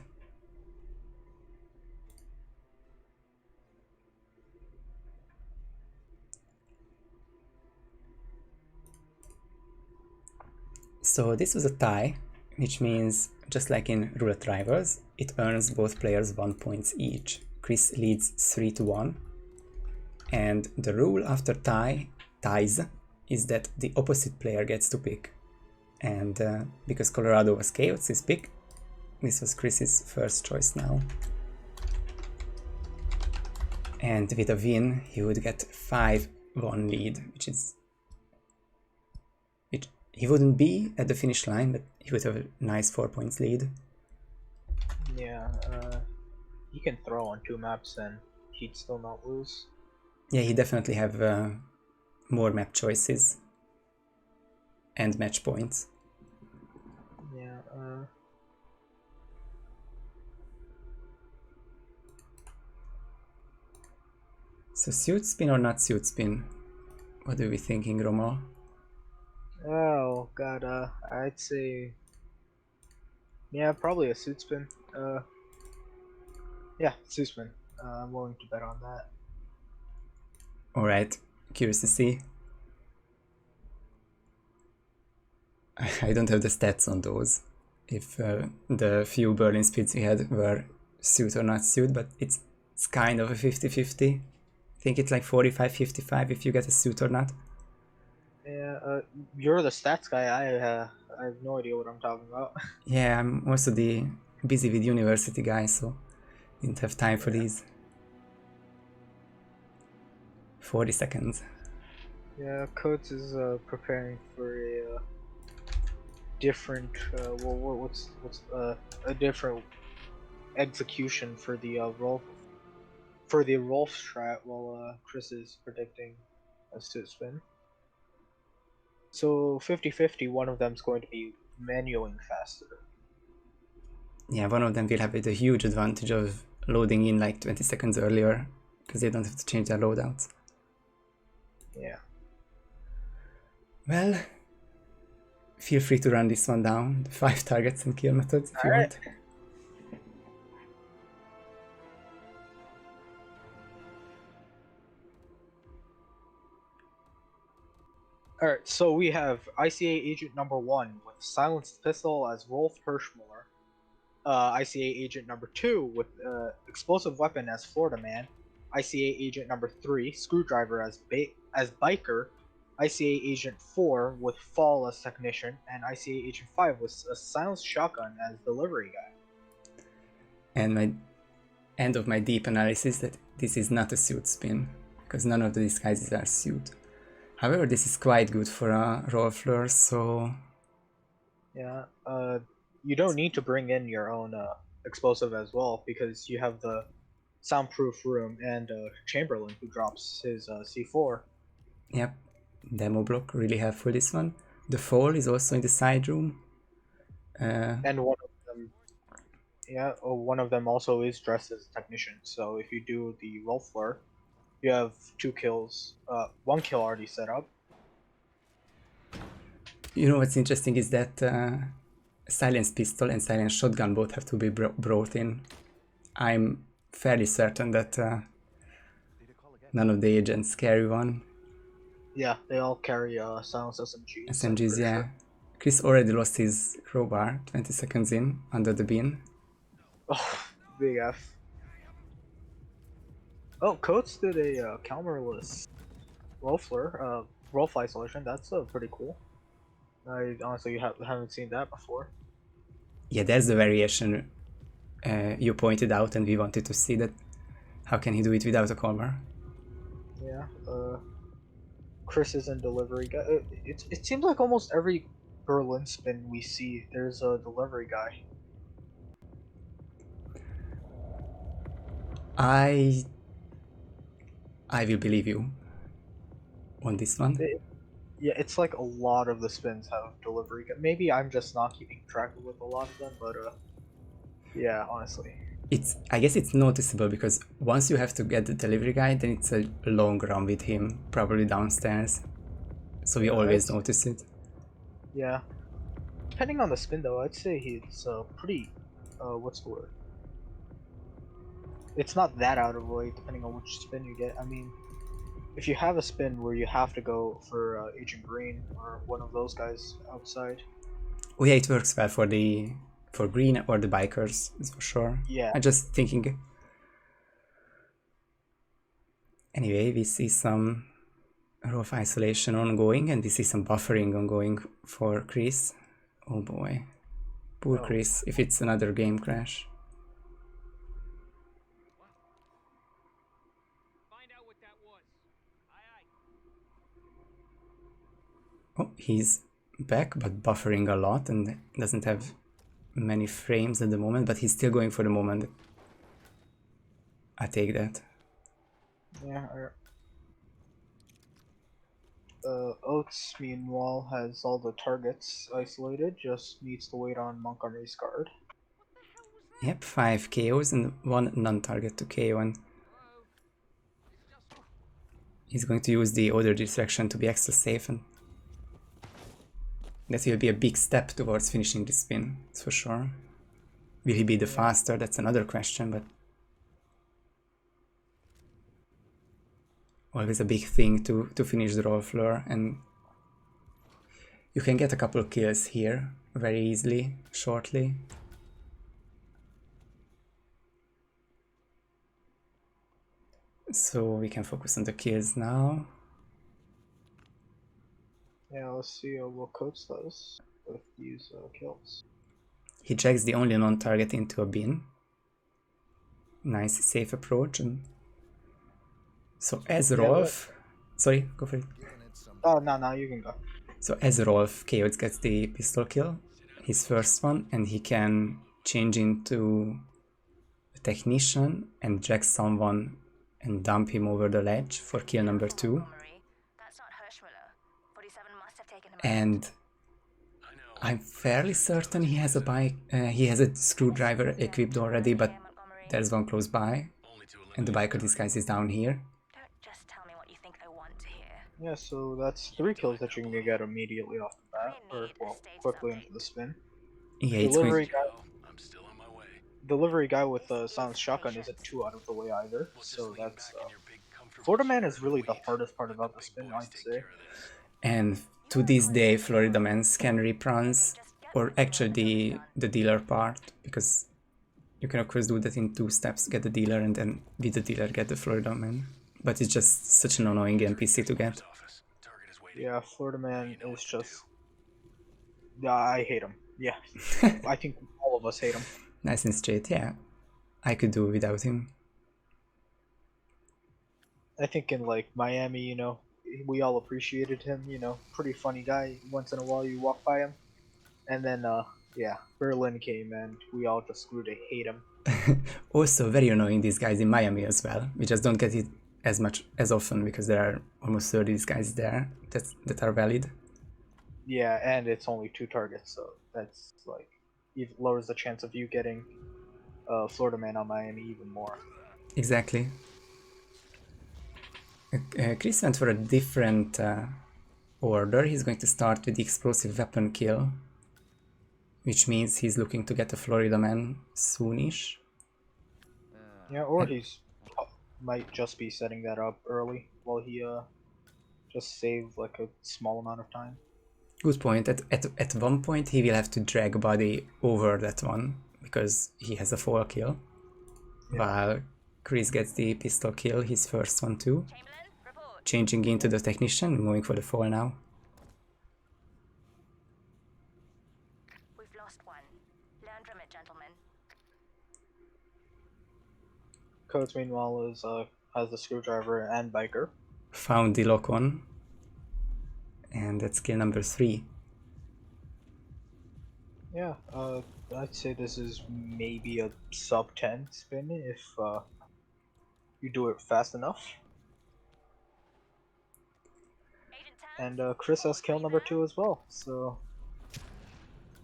So this was a tie, which means, just like in Roulette Rivals, it earns both players 1 point each. Chris leads 3-1, and the rule after ties is that the opposite player gets to pick. And because Colorado was KOats' pick, this was Chris's first choice now. And with a win, he would get 5-1 lead, which he wouldn't be at the finish line, but he would have a nice 4 points lead. Yeah, he can throw on 2 maps and he'd still not lose. Yeah, he definitely have more map choices and match points. Yeah, So suit spin or not suit spin? What are we thinking, Rommel? oh god, I'd say, yeah, probably a suit spin. Yeah, suit spin. I'm willing to bet on that. Alright, curious to see. I don't have the stats on those, if the few Berlin speeds we had were suit or not suit, but it's kind of a 50-50. I think it's like 45-55 if you get a suit or not. Yeah, you're the stats guy. I have no idea what I'm talking about. Yeah, I'm also the busy with university guy, so didn't have time for these. 40 seconds. Yeah, Coates is preparing for a different. What's a different execution for the Rolf strat, while Chris is predicting a suit spin. So 50-50, one of them's going to be manualing faster. Yeah, one of them will have the huge advantage of loading in like 20 seconds earlier, because they don't have to change their loadouts. Yeah. Well, feel free to run this one down, the 5 targets and kill methods if you want. Alright, so we have ICA agent number 1 with silenced pistol as Rolf Hirschmuller. ICA agent number 2 with explosive weapon as Florida Man. ICA Agent number 3, Screwdriver as Biker, ICA Agent 4 with Fall as Technician, and ICA Agent 5 with a Silenced Shotgun as Delivery Guy. And my end of my deep analysis that this is not a suit spin, because none of the disguises are suit. However, this is quite good for a roll floor, so... Yeah, you don't need to bring in your own explosive as well, because you have the soundproof room and Chamberlain who drops his C4. Yep, demo block, really helpful this one. The Fall is also in the side room. And one of them also is dressed as a technician, so if you do the roll floor, you have 2 kills, 1 kill already set up. You know what's interesting is that silenced pistol and silenced shotgun both have to be brought in. I'm fairly certain that none of the agents carry one. Yeah, they all carry silenced SMGs. SMGs, yeah. Sure. Chris already lost his crowbar 20 seconds in, under the bin. Oh, big F. Oh, Coates did a counterless roll floor, roll fly solution. That's pretty cool. I honestly haven't seen that before. Yeah, that's the variation you pointed out, and we wanted to see that. How can he do it without a collar? Yeah, Chris is in delivery guy. It seems like almost every Berlin spin we see, there's a delivery guy. I will believe you on this one. Yeah, it's like a lot of the spins have delivery guy. Maybe I'm just not keeping track with a lot of them, but yeah, honestly. I guess it's noticeable because once you have to get the delivery guy, then it's a long run with him, probably downstairs. So we always notice it. Yeah. Depending on the spin though, I'd say he's pretty, what's the word? It's not that out of the way depending on which spin you get. I mean, if you have a spin where you have to go for Agent Green or one of those guys outside. Oh yeah, it works well for Green or the bikers, that's for sure. Yeah. I'm just thinking. Anyway, we see some rough isolation ongoing, and we see some buffering ongoing for Chris. Oh boy. Poor Chris, if it's another game crash. Oh, he's back, but buffering a lot and doesn't have many frames at the moment, but he's still going for the moment. I take that. Yeah. Oates, meanwhile, has all the targets isolated, just needs to wait on Montgomery's guard. Yep, 5 KOs and 1 non-target to KO, and he's going to use the other distraction to be extra safe, and that will be a big step towards finishing the spin, that's for sure. Will he be the faster? That's another question, but always a big thing to finish the roll floor, and you can get a couple of kills here very easily, shortly. So we can focus on the kills now. Yeah, let's see what Coates does with these kills. He jacks the only non-target into a bin. Nice, safe approach. And so as Rolf... Sorry, go for it. Oh, no, you can go. So as Rolf, KOats gets the pistol kill, his first one, and he can change into a technician and jack someone and dump him over the ledge for kill number 2. And I'm fairly certain he has a bike, he has a screwdriver equipped already, but there's one close by, and the biker disguise is down here. Yeah, so that's 3 kills that you can get immediately off the bat, or well, quickly into the spin. Yeah, it's going... Delivery guy with a silenced shotgun isn't too out of the way either, so that's... Florida Man is really the hardest part about the spin, I'd say. And to this day, Florida Man can rip runs, or actually the dealer part, because You can of course do that in 2 steps, get the dealer and then with the dealer get the Florida man. But it's just such an annoying NPC to get. Yeah, Florida Man is just. Yeah, I hate him. Yeah, I think all of us hate him. Nice and straight, yeah. I could do without him. I think in like Miami, you know, we all appreciated him. You know, pretty funny guy. Once in a while, you walk by him, and then yeah, Berlin came and we all just grew to hate him. Also very annoying these guys in Miami as well. We just don't get it as much as often because there are almost 30 these guys there that are valid. Yeah, and it's only 2 targets, so that's like it lowers the chance of you getting Florida Man on Miami even more. Exactly. Chris went for a different order. He's going to start with the explosive weapon kill, which means he's looking to get a Florida Man soonish. Yeah, or he's might just be setting that up early while he just save like a small amount of time. Good point. At one point he will have to drag body over that one because he has a fall kill. Yeah. While Chris gets the pistol kill, his first one too. Changing into the technician, going for the fall now. We've lost one. Learn from it, gentlemen. Coates meanwhile is has the screwdriver and biker. Found the lock on. And that's kill number 3. Yeah, I'd say this is maybe a sub 10 spin if you do it fast enough. And Chris has kill number 2 as well, so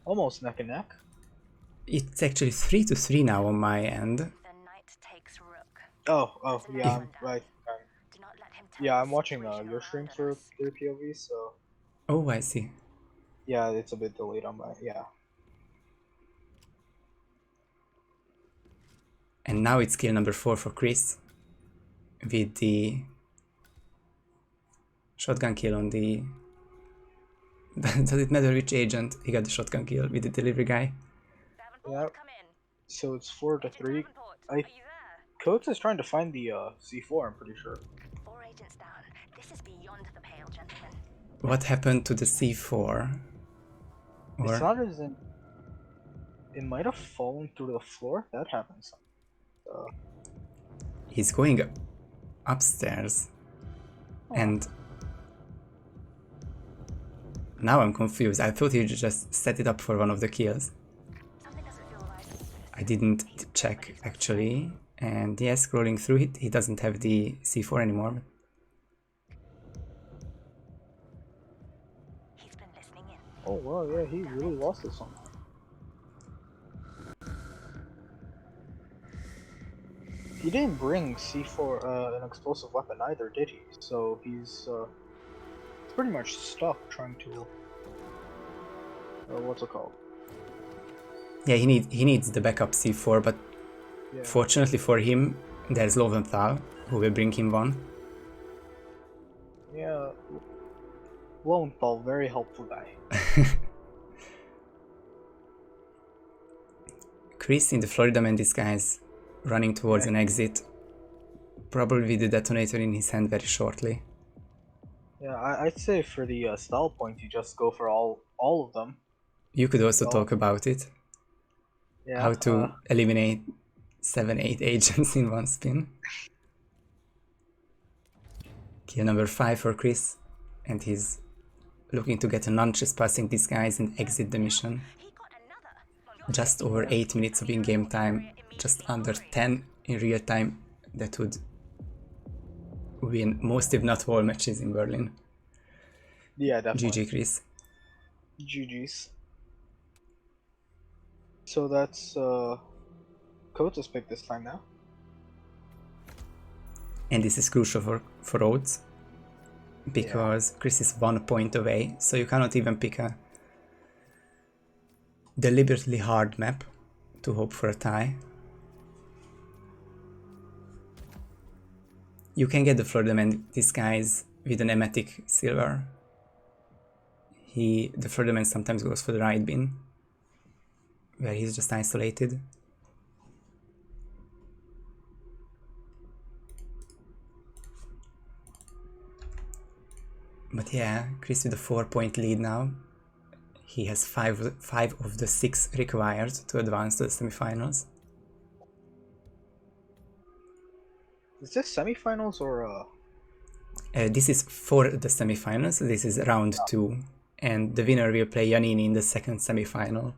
almost neck and neck. It's actually 3-3 now on my end. The knight takes rook. Oh, yeah, I'm right. Do not let him turn Yeah, the I'm watching situation your around stream on for us. their POV, so Oh, I see. yeah, it's a bit delayed on my yeah. And now it's kill number 4 for Chris. With the shotgun kill on the... Does it matter which agent? He got the shotgun kill with the delivery guy. Yeah. Come in. So it's 4-3. Davenport, I are you there? Coates is trying to find the C4. I'm pretty sure. 4 agents down. This is beyond the pale, gentlemen. What happened to the C4? It's not as in. It might have fallen through the floor. That happens. He's going upstairs. And now I'm confused. I thought he just set it up for one of the kills. Something doesn't feel right. I didn't check actually. And yeah, scrolling through it, he doesn't have the C4 anymore. He's been listening in. Oh wow, yeah, he really lost this one. He didn't bring C4, an explosive weapon either, did he? So he's pretty much stuck trying to. What's it called? Yeah, he needs the backup C4, but Yeah. fortunately for him, there's Loventhal, who will bring him one. Yeah. Lowenthal, very helpful guy. Chris in the Florida Man disguise, running towards an exit, probably with the detonator in his hand very shortly. Yeah, I'd say for the style point, you just go for all of them. You could also talk about it. Yeah. How to eliminate 7-8 agents in one spin. Kill number 5 for Chris, and he's looking to get a non-trespassing disguise and exit the mission. He got another. Just over 8 minutes of in-game time, just under 10 in real time. That would win most if not all matches in Berlin. Yeah, definitely. GG Chris. GG's. So that's Coates' pick this time now. And this is crucial for Oates, because Chris is 1 point away, so you cannot even pick a deliberately hard map to hope for a tie. You can get the Florida Man disguise with an emetic silver. The Florida Man sometimes goes for the right bin, where he's just isolated. But yeah, Chris with a 4-point lead now. He has five of the 6 required to advance to the semifinals. Is this semifinals or This is for the semifinals, this is round 2, and the winner will play Janini in the second semifinal.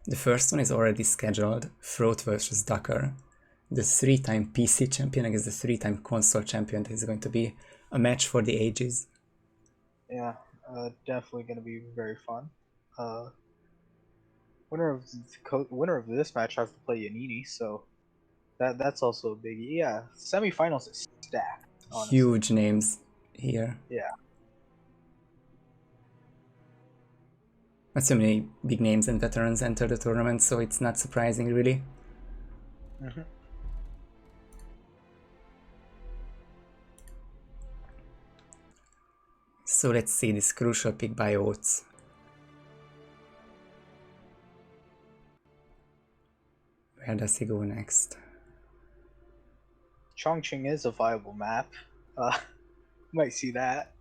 The first one is already scheduled, Throat versus Ducker. The 3-time PC champion against the 3-time console champion. This is going to be a match for the ages. yeah, definitely gonna be very fun. Winner of this match has to play Yanini, so that's also a biggie. Yeah, semifinals is stacked. Honestly. Huge names here. Yeah. Not so many big names and veterans enter the tournament, so it's not surprising really. Mm-hmm. So let's see this crucial pick by Oats. Where does he go next? Chongqing is a viable map. Might see that.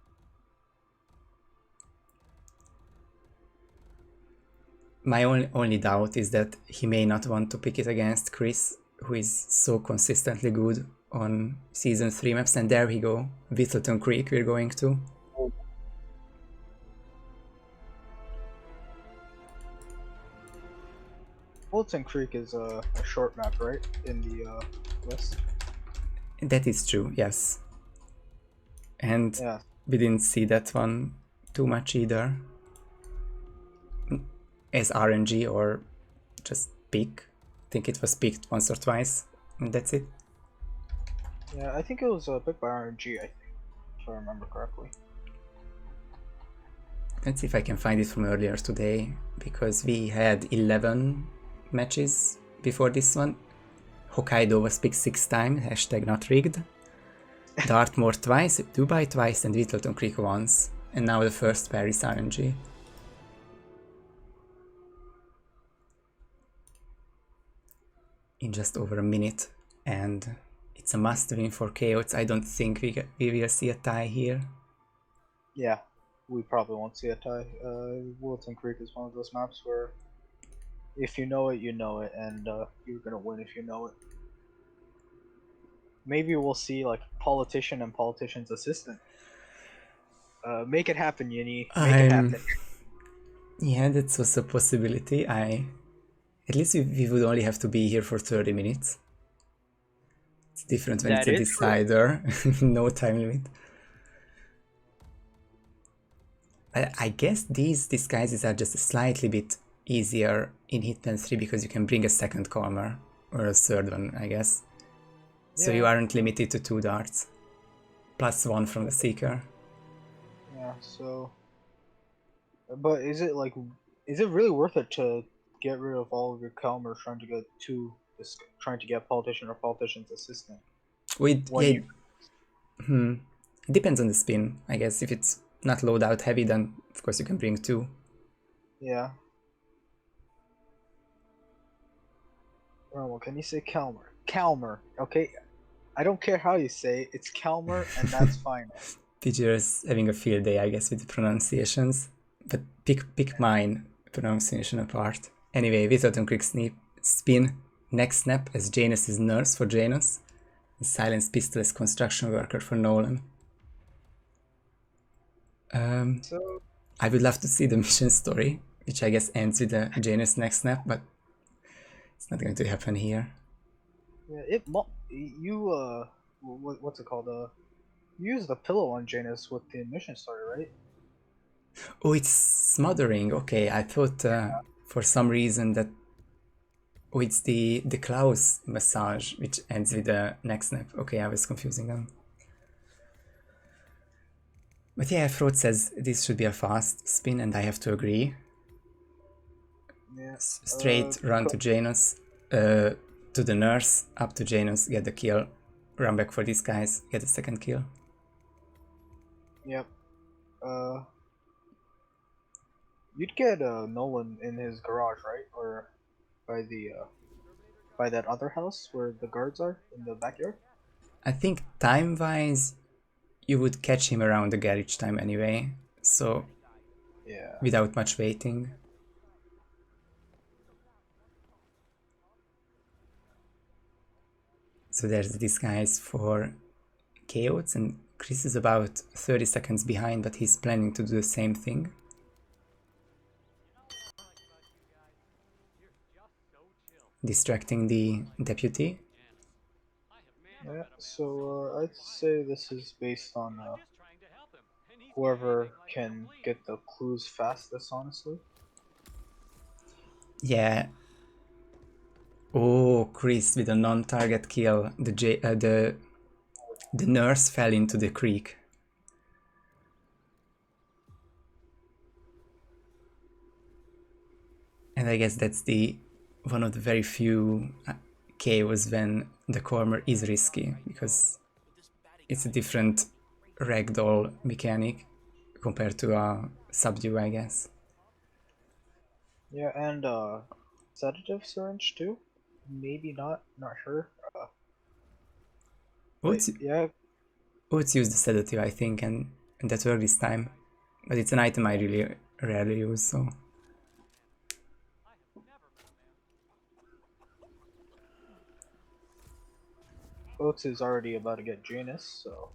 My only doubt is that he may not want to pick it against Chris, who is so consistently good on Season 3 maps, and there we go, Whittleton Creek we're going to. Fulton Creek is a short map, right? In the list. That is true, yes. And Yeah. we didn't see that one too much either. As RNG or just pick. I think it was picked once or twice, and that's it. Yeah, I think it was picked by RNG, I think, if I remember correctly. Let's see if I can find it from earlier today, because we had 11 matches before this one. Hokkaido was picked 6 times, hashtag not rigged. Dartmoor twice, Dubai twice, and Whittleton Creek once. And now the first pair is RNG. In just over a minute, and it's a must win for KOats. I don't think we will see a tie here. Yeah, we probably won't see a tie. Wilton Creek is one of those maps where if you know it, you know it, and you're gonna win if you know it. Maybe we'll see like politician and politician's assistant. Make it happen, Yini. Make it happen. Yeah, that's also a possibility. At least we would only have to be here for 30 minutes. It's different when That it's a is true. decider, no time limit. I guess these disguises are just a slightly bit easier in Hitman 3 because you can bring a second calmer, or a third one, I guess. So you Yeah. aren't limited to 2 darts. Plus 1 from the Seeker. Yeah. So, but is it really worth it to get rid of all of your Calmers trying to get politician or politician's assistant? It When depends on the spin, I guess. If it's not loadout heavy, then of course you can bring 2. Yeah. Well, can you say Calmer? Calmer, okay? I don't care how you say it, it's Calmer, and that's fine. Teachers having a field day, I guess, with the pronunciations. But pick mine pronunciation apart. Anyway, Whittleton Creek spin. Next snap as Janus is nurse for Janus. And Silence Pistol is construction worker for Nolan. So, I would love to see the mission story, which I guess ends with the Janus next snap, but it's not going to happen here. yeah, what's it called? You used the pillow on Janus with the mission story, right? Oh, it's smothering. Okay, I thought for some reason that... Oh, it's the Klaus massage, which ends with the next snap. Okay, I was confusing them. But yeah, Frode says this should be a fast spin, and I have to agree. Yeah. Straight run to Janus, to the nurse, up to Janus, get the kill, run back for these guys, get the second kill. Yep. You'd get Nolan in his garage, right? Or by that other house where the guards are in the backyard? I think time-wise, you would catch him around the garage time anyway, so Yeah. without much waiting. So there's this guys for KOats, and Chris is about 30 seconds behind, but he's planning to do the same thing. Distracting the deputy. Yeah, so I'd say this is based on whoever can get the clues fastest, honestly. Yeah. Oh, Chris with a non-target kill. The nurse fell into the creek. And I guess that's the one of the very few KOs when the corner is risky, because it's a different ragdoll mechanic compared to a subdue, I guess. Yeah, and sedative syringe too? Maybe not sure. But Oats, yeah, Oats used the sedative, I think, and that worked this time. But it's an item I really rarely use, so... Oates is already about to get Janus, so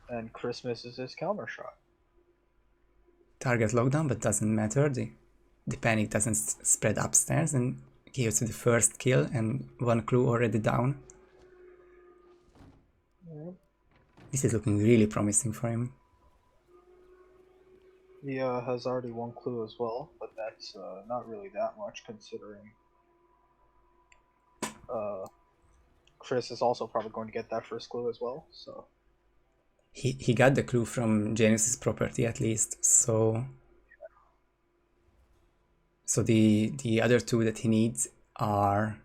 and Christmas is his counter shot. Target lockdown, but doesn't matter. The panic doesn't spread upstairs, and gives the first kill and one clue already down. Yeah. This is looking really promising for him. He has already one clue as well, but that's not really that much considering Chris is also probably going to get that first clue as well, so... He got the clue from Janus's property at least, so... So the other two that he needs are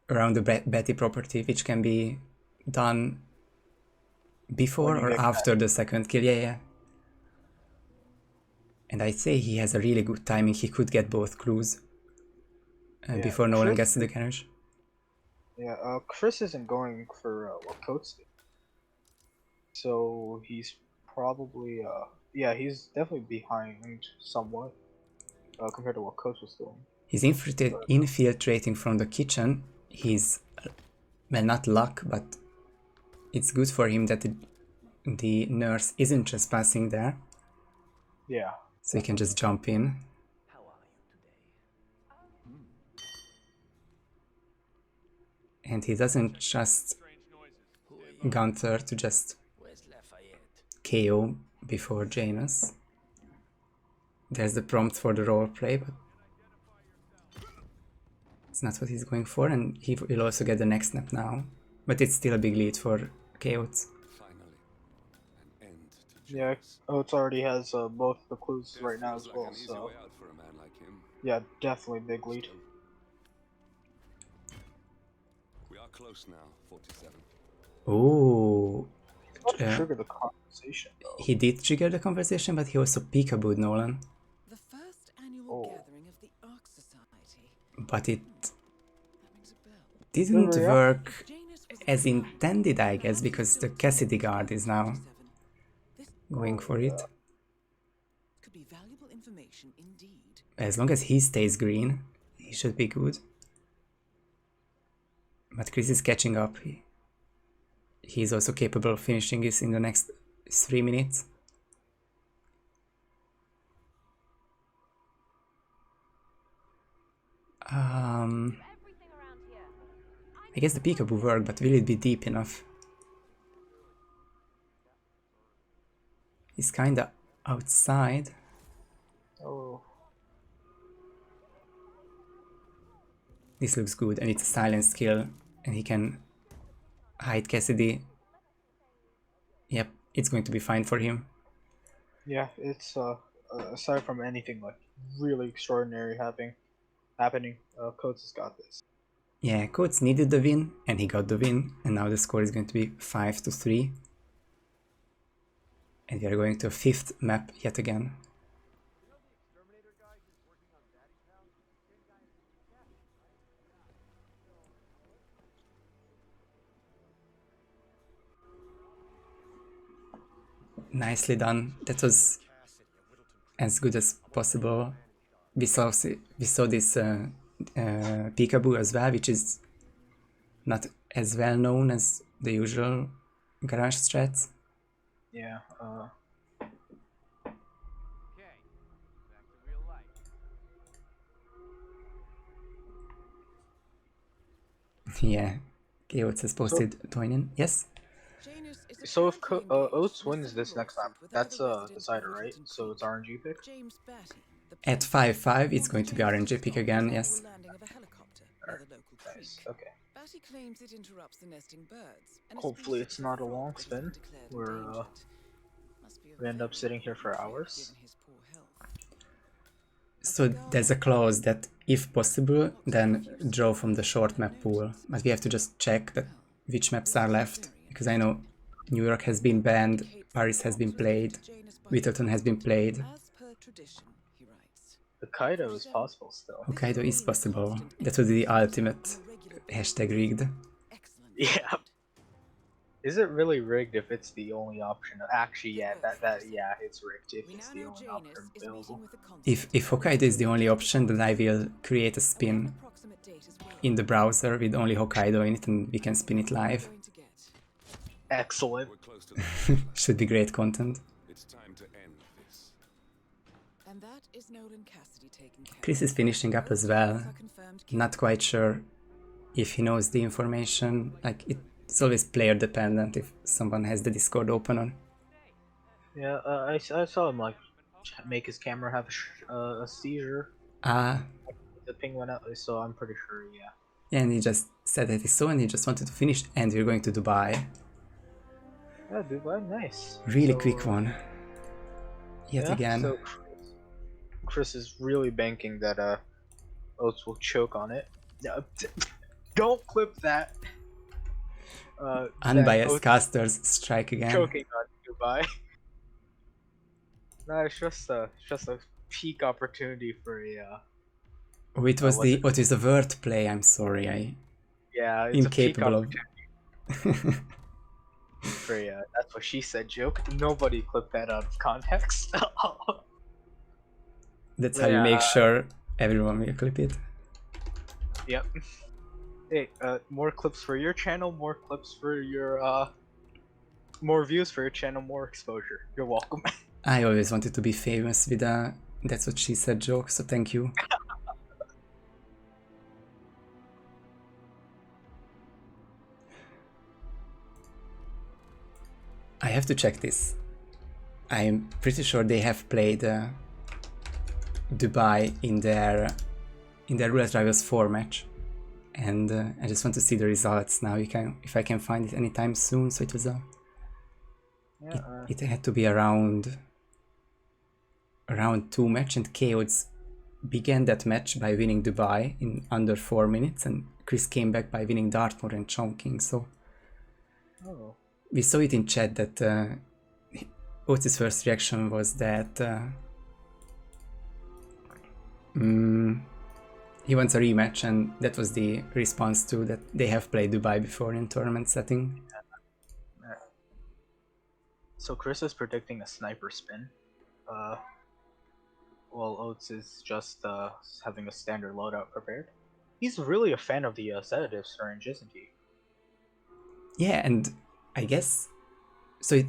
around the Betty property, which can be done before or after the second kill. Yeah. And I'd say he has a really good timing. He could get both clues before Nolan gets to the garage. Yeah, Chris isn't going for what Coates did. So he's probably, yeah, he's definitely behind somewhat compared to what Coates was doing. He's infiltrating from the kitchen. He's, well, not luck, but it's good for him that the nurse isn't trespassing there. Yeah. So he can just jump in. How are you today? And he doesn't just Gunther to just KO before Janus. There's the prompt for the roleplay, but it's not what he's going for, and he will also get the next snap now. But it's still a big lead for KOats. Yeah, Oates already has both the clues right now as well, so... Yeah, definitely big lead. We are close now, 47. Ooh. Trigger the conversation, though. He did trigger the conversation, but he also peekabooed Nolan. The first annual gathering of the Ark Society. But it didn't work as intended, I guess, because the Cassidy guard is now going for it. Could be valuable information indeed. As long as he stays green, he should be good. But Chris is catching up. He's also capable of finishing this in the next 3 minutes. I guess the peekaboo worked, but will it be deep enough? He's kinda outside. Oh. This looks good, and it's a silence kill, and he can hide Cassidy. Yep, it's going to be fine for him. Yeah, it's aside from anything like really extraordinary happening, Coates has got this. Yeah, Coates needed the win, and he got the win, and now the score is going to be 5-3. And we are going to a 5th map yet again. Nicely done. That was as good as possible. We saw this peekaboo as well, which is not as well known as the usual garage strats. Yeah. Yeah, KOats has posted joining. Yes. Janus is So if apparently engaged Oats in a wins this federal next map, lawsuit with that's other resident decider, right? Overton So it's Creek. RNG pick. James Batty, the At president, 5-5, it's wants going to be Janus RNG to pick stop again. the Yes. landing of a helicopter near the local Nice. creek. Okay. Batty claims it interrupts the nesting birds. And a Hopefully species it's of not a frog long that has spin, been declared where endangered. Must be a we end up very sitting here happy for trip, hours. given his poor health. So there's a clause that, if possible, then draw from the short map pool. But we have to just check that which maps are left, because I know New York has been banned, Paris has been played, Whittleton has been played. As per tradition, he writes. The Kaido is possible still. Hokkaido is possible. That would be the ultimate hashtag rigged. Excellent. Yeah. Is it really rigged if it's the only option? Actually, yeah, yeah, it's rigged if We it's now the know only Janus option is available. meeting with the If Hokkaido is the only option, then I will create a spin in the browser with only Hokkaido in it, and we can spin it live. Excellent. We're close to the Should be great content. It's time to end this. And that is Nolan Cassidy taking care. Chris is finishing up as well. Not quite sure if he knows the information. Like, it's always player dependent if someone has the Discord open on. Yeah, I saw him like make his camera have a seizure. The ping went out, so I'm pretty sure, yeah. And he just said that he saw and he just wanted to finish, and we're going to Dubai. Yeah, Dubai, nice. Really So, quick one. Yet again. So Chris is really banking that Oats will choke on it. Don't clip that. Unbiased casters strike again. Choking on Dubai. No, it's just a peak opportunity for a. What is the wordplay? I'm sorry, Yeah, it's incapable a of. For that's what she said joke. Nobody clipped that out of context. That's how you make sure everyone will clip it. Yep. Hey, more clips for your channel, more clips for your more views for your channel, more exposure. You're welcome. I always wanted to be famous with a "that's what she said" joke, so thank you. I have to check this. I'm pretty sure they have played Dubai in their Roulette Rivals 4 match, and I just want to see the results now. If I can find it anytime soon. So it was it had to be around 2 match, and KOats began that match by winning Dubai in under 4 minutes, and Chris came back by winning Dartmoor and Chongqing. So we saw it in chat that Oats' first reaction was that he wants a rematch, and that was the response to that they have played Dubai before in tournament setting. So Chris is predicting a sniper spin, while Oats is just having a standard loadout prepared. He's really a fan of the sedative syringe, isn't he? Yeah, and I guess so.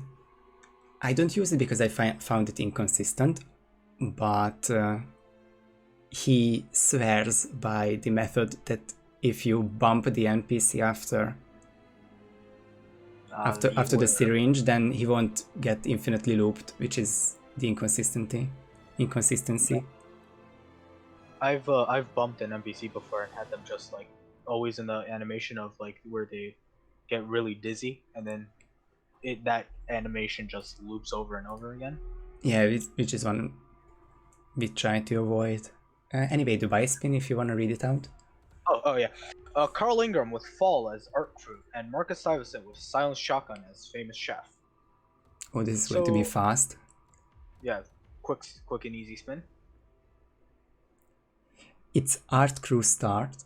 I don't use it because I found it inconsistent, but he swears by the method that if you bump the NPC after the syringe, then he won't get infinitely looped, which is the inconsistency. I've bumped an NPC before and had them just like always in the animation of like where they get really dizzy, and then that animation just loops over and over again. Yeah, which is one we try to avoid. Anyway, Dubai spin if you want to read it out. Oh yeah. Carl Ingram with Fall as art crew, and Marcus Stuyvesant with Silent Shotgun as famous chef. Oh, this is going to be fast. Yeah, quick and easy spin. It's art crew start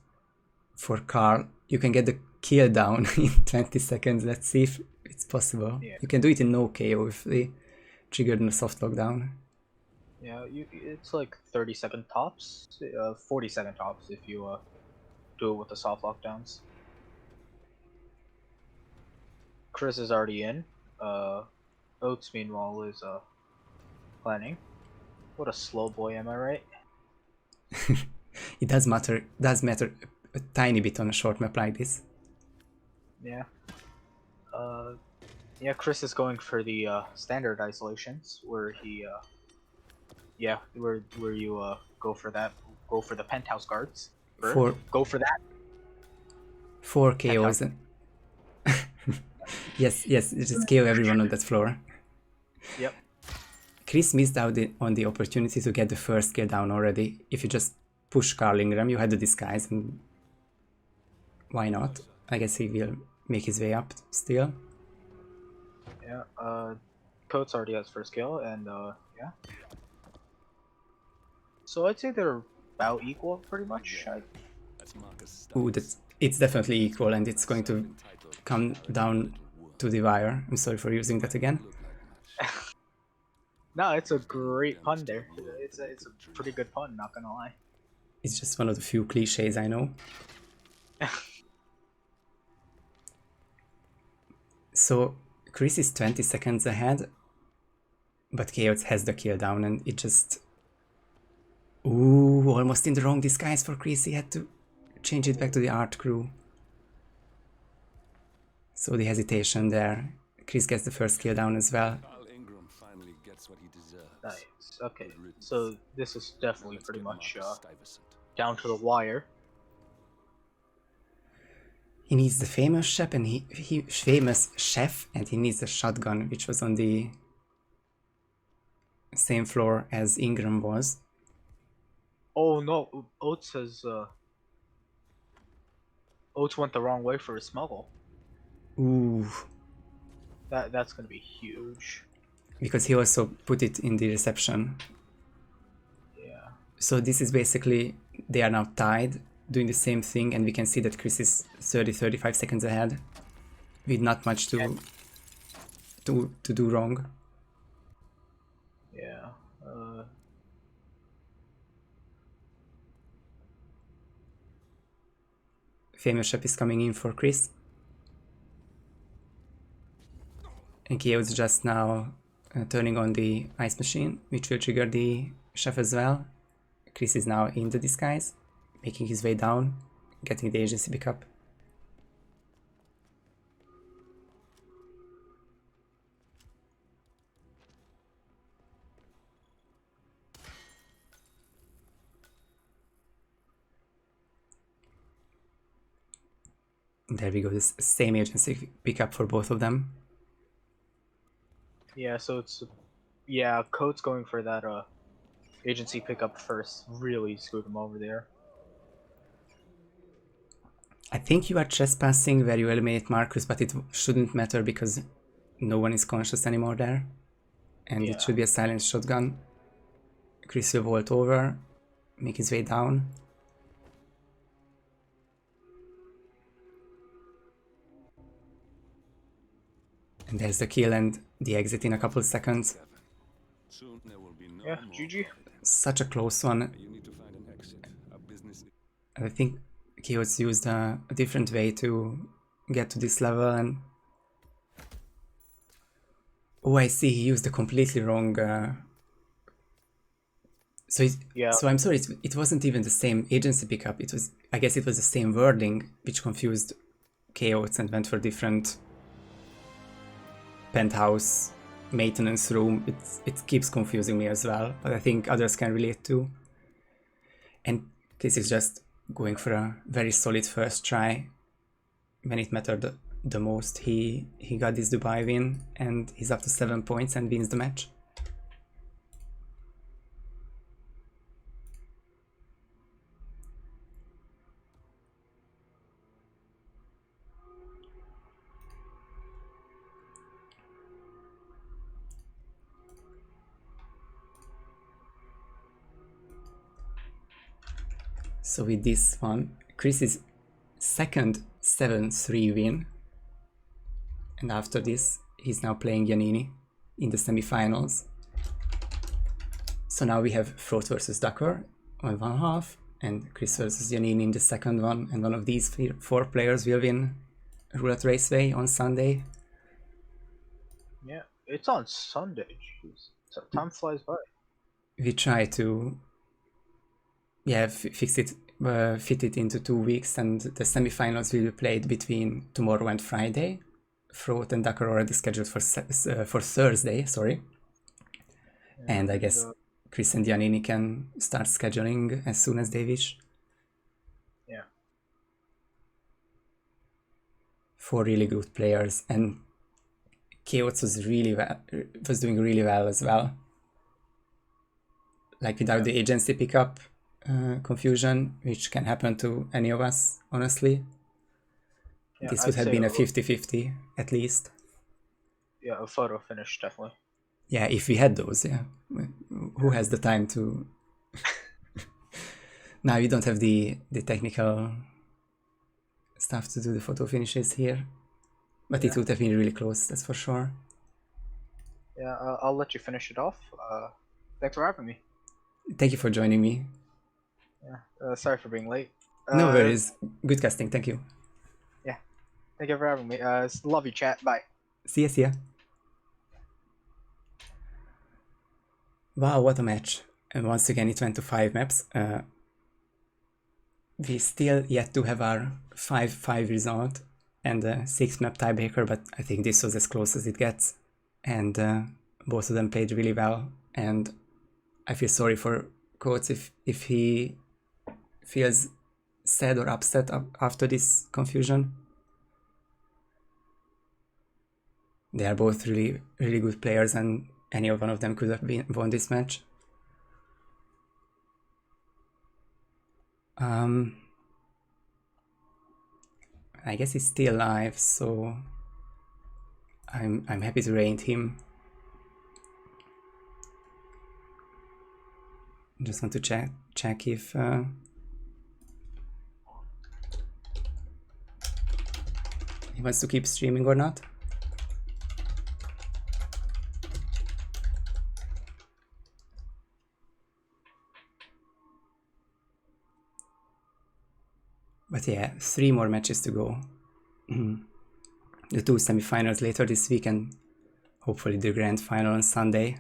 for Carl. You can get the kill down in 20 seconds. Let's see if it's possible. Yeah. You can do it in no KO if the triggered in a soft lockdown. Yeah, it's like 30-second tops, 40-second tops if you do it with the soft lockdowns. Chris is already in. Oats meanwhile is planning. What a slow boy, am I right? It does matter a tiny bit on a short map like this. Yeah. Yeah, Chris is going for the standard isolations where he where you go for the penthouse guards. Go for that. 4 KOs. yes, just KO everyone on that floor. Yep. Chris missed out on the opportunity to get the first kill down already. If you just push Carl Ingram, you had the disguise, and why not? I guess he will make his way up still. Yeah, KOats already has first kill, and yeah. So I'd say they're about equal, pretty much. Ooh, it's definitely equal, and it's going to come down to the wire. I'm sorry for using that again. No, it's a great pun there. It's a pretty good pun, not gonna lie. It's just one of the few cliches I know. So Chris is 20 seconds ahead, but KOats has the kill down, and it just... Ooh, almost in the wrong disguise for Chris. He had to change it back to the art crew. So the hesitation there. Chris gets the first kill down as well. Nice. Okay, so this is definitely pretty much down to the wire. He needs the famous chef, and he needs the shotgun, which was on the same floor as Ingram was. Oh no, Oats went the wrong way for a smuggle. Ooh. That's gonna be huge. Because he also put it in the reception. Yeah. So this is basically, they are now tied, doing the same thing, and we can see that Chris is 30-35 seconds ahead, with not much to do wrong. Yeah. Famous chef is coming in for Chris. And KO's just now turning on the ice machine, which will trigger the chef as well. Chris is now in the disguise, making his way down, getting the agency pickup. There we go, this same agency pickup for both of them. Yeah, so it's KOats going for that agency pickup first really screwed him over there. I think you are trespassing where you eliminate Marcus, but it shouldn't matter because no one is conscious anymore there. And it should be a silent shotgun. Chris will vault over, make his way down. And there's the kill and the exit in a couple of seconds. Yeah, GG. Such a close one. I think KOats used a different way to get to this level, and... Oh, I see, he used the completely wrong... So I'm sorry, it wasn't even the same agency pickup. It was, I guess it was the same wording, which confused KOats and went for different penthouse maintenance room. It keeps confusing me as well, but I think others can relate too. And this is just going for a very solid first try when it mattered the most. He got this Dubai win, and he's up to 7 points and wins the match. So with this one, Chris's second 7-3 win, and after this he's now playing Giannini. in the semifinals. So now we have Froth versus Ducker on one half, and Chris versus Janine in the second one, and one of these 4 players will win Roulette Raceway on Sunday. Yeah, it's on Sunday. Jeez, so time flies by. We try to fit it into 2 weeks, and the semifinals will be played between tomorrow and Friday. Froth and Ducker are already scheduled for Thursday, sorry. And I guess Chris and Giannini can start scheduling as soon as they wish. Yeah. 4 really good players, and KOats was doing really well as well. Like without the agency pickup confusion, which can happen to any of us, honestly. Yeah, This would have been a 50-50 at least. Yeah, a photo finish, definitely. Yeah, if we had those, yeah. Who has the time to... Now we don't have the technical stuff to do the photo finishes here. But it would have been really close, that's for sure. Yeah, I'll let you finish it off. Thanks for having me. Thank you for joining me. Yeah, sorry for being late. No worries. Good casting, thank you. Yeah, thank you for having me. Love you, chat. Bye. See ya. Wow, what a match. And once again, it went to 5 maps. We still yet to have our 5-5 result and a 6 map tiebreaker, but I think this was as close as it gets. And both of them played really well. And I feel sorry for KOats if he feels sad or upset after this confusion. They are both really, really good players, and any one of them could have won this match. I guess he's still alive, so I'm happy to rate him. Just want to check if he wants to keep streaming or not. But yeah, 3 more matches to go. The 2 semifinals later this week, and hopefully the grand final on Sunday.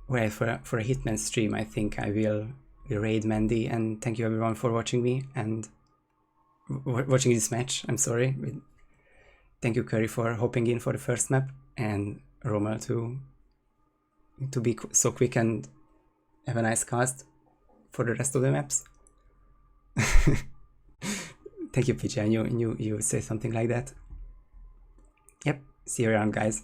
Well, for a Hitman stream, I think I will raid Mandy, and thank you everyone for watching me and watching this match. I'm sorry. Thank you, Curry, for hopping in for the first map, and Rommel to be so quick and have a nice cast for the rest of the maps. Thank you, PJ. I knew you would say something like that. Yep, see you around, guys.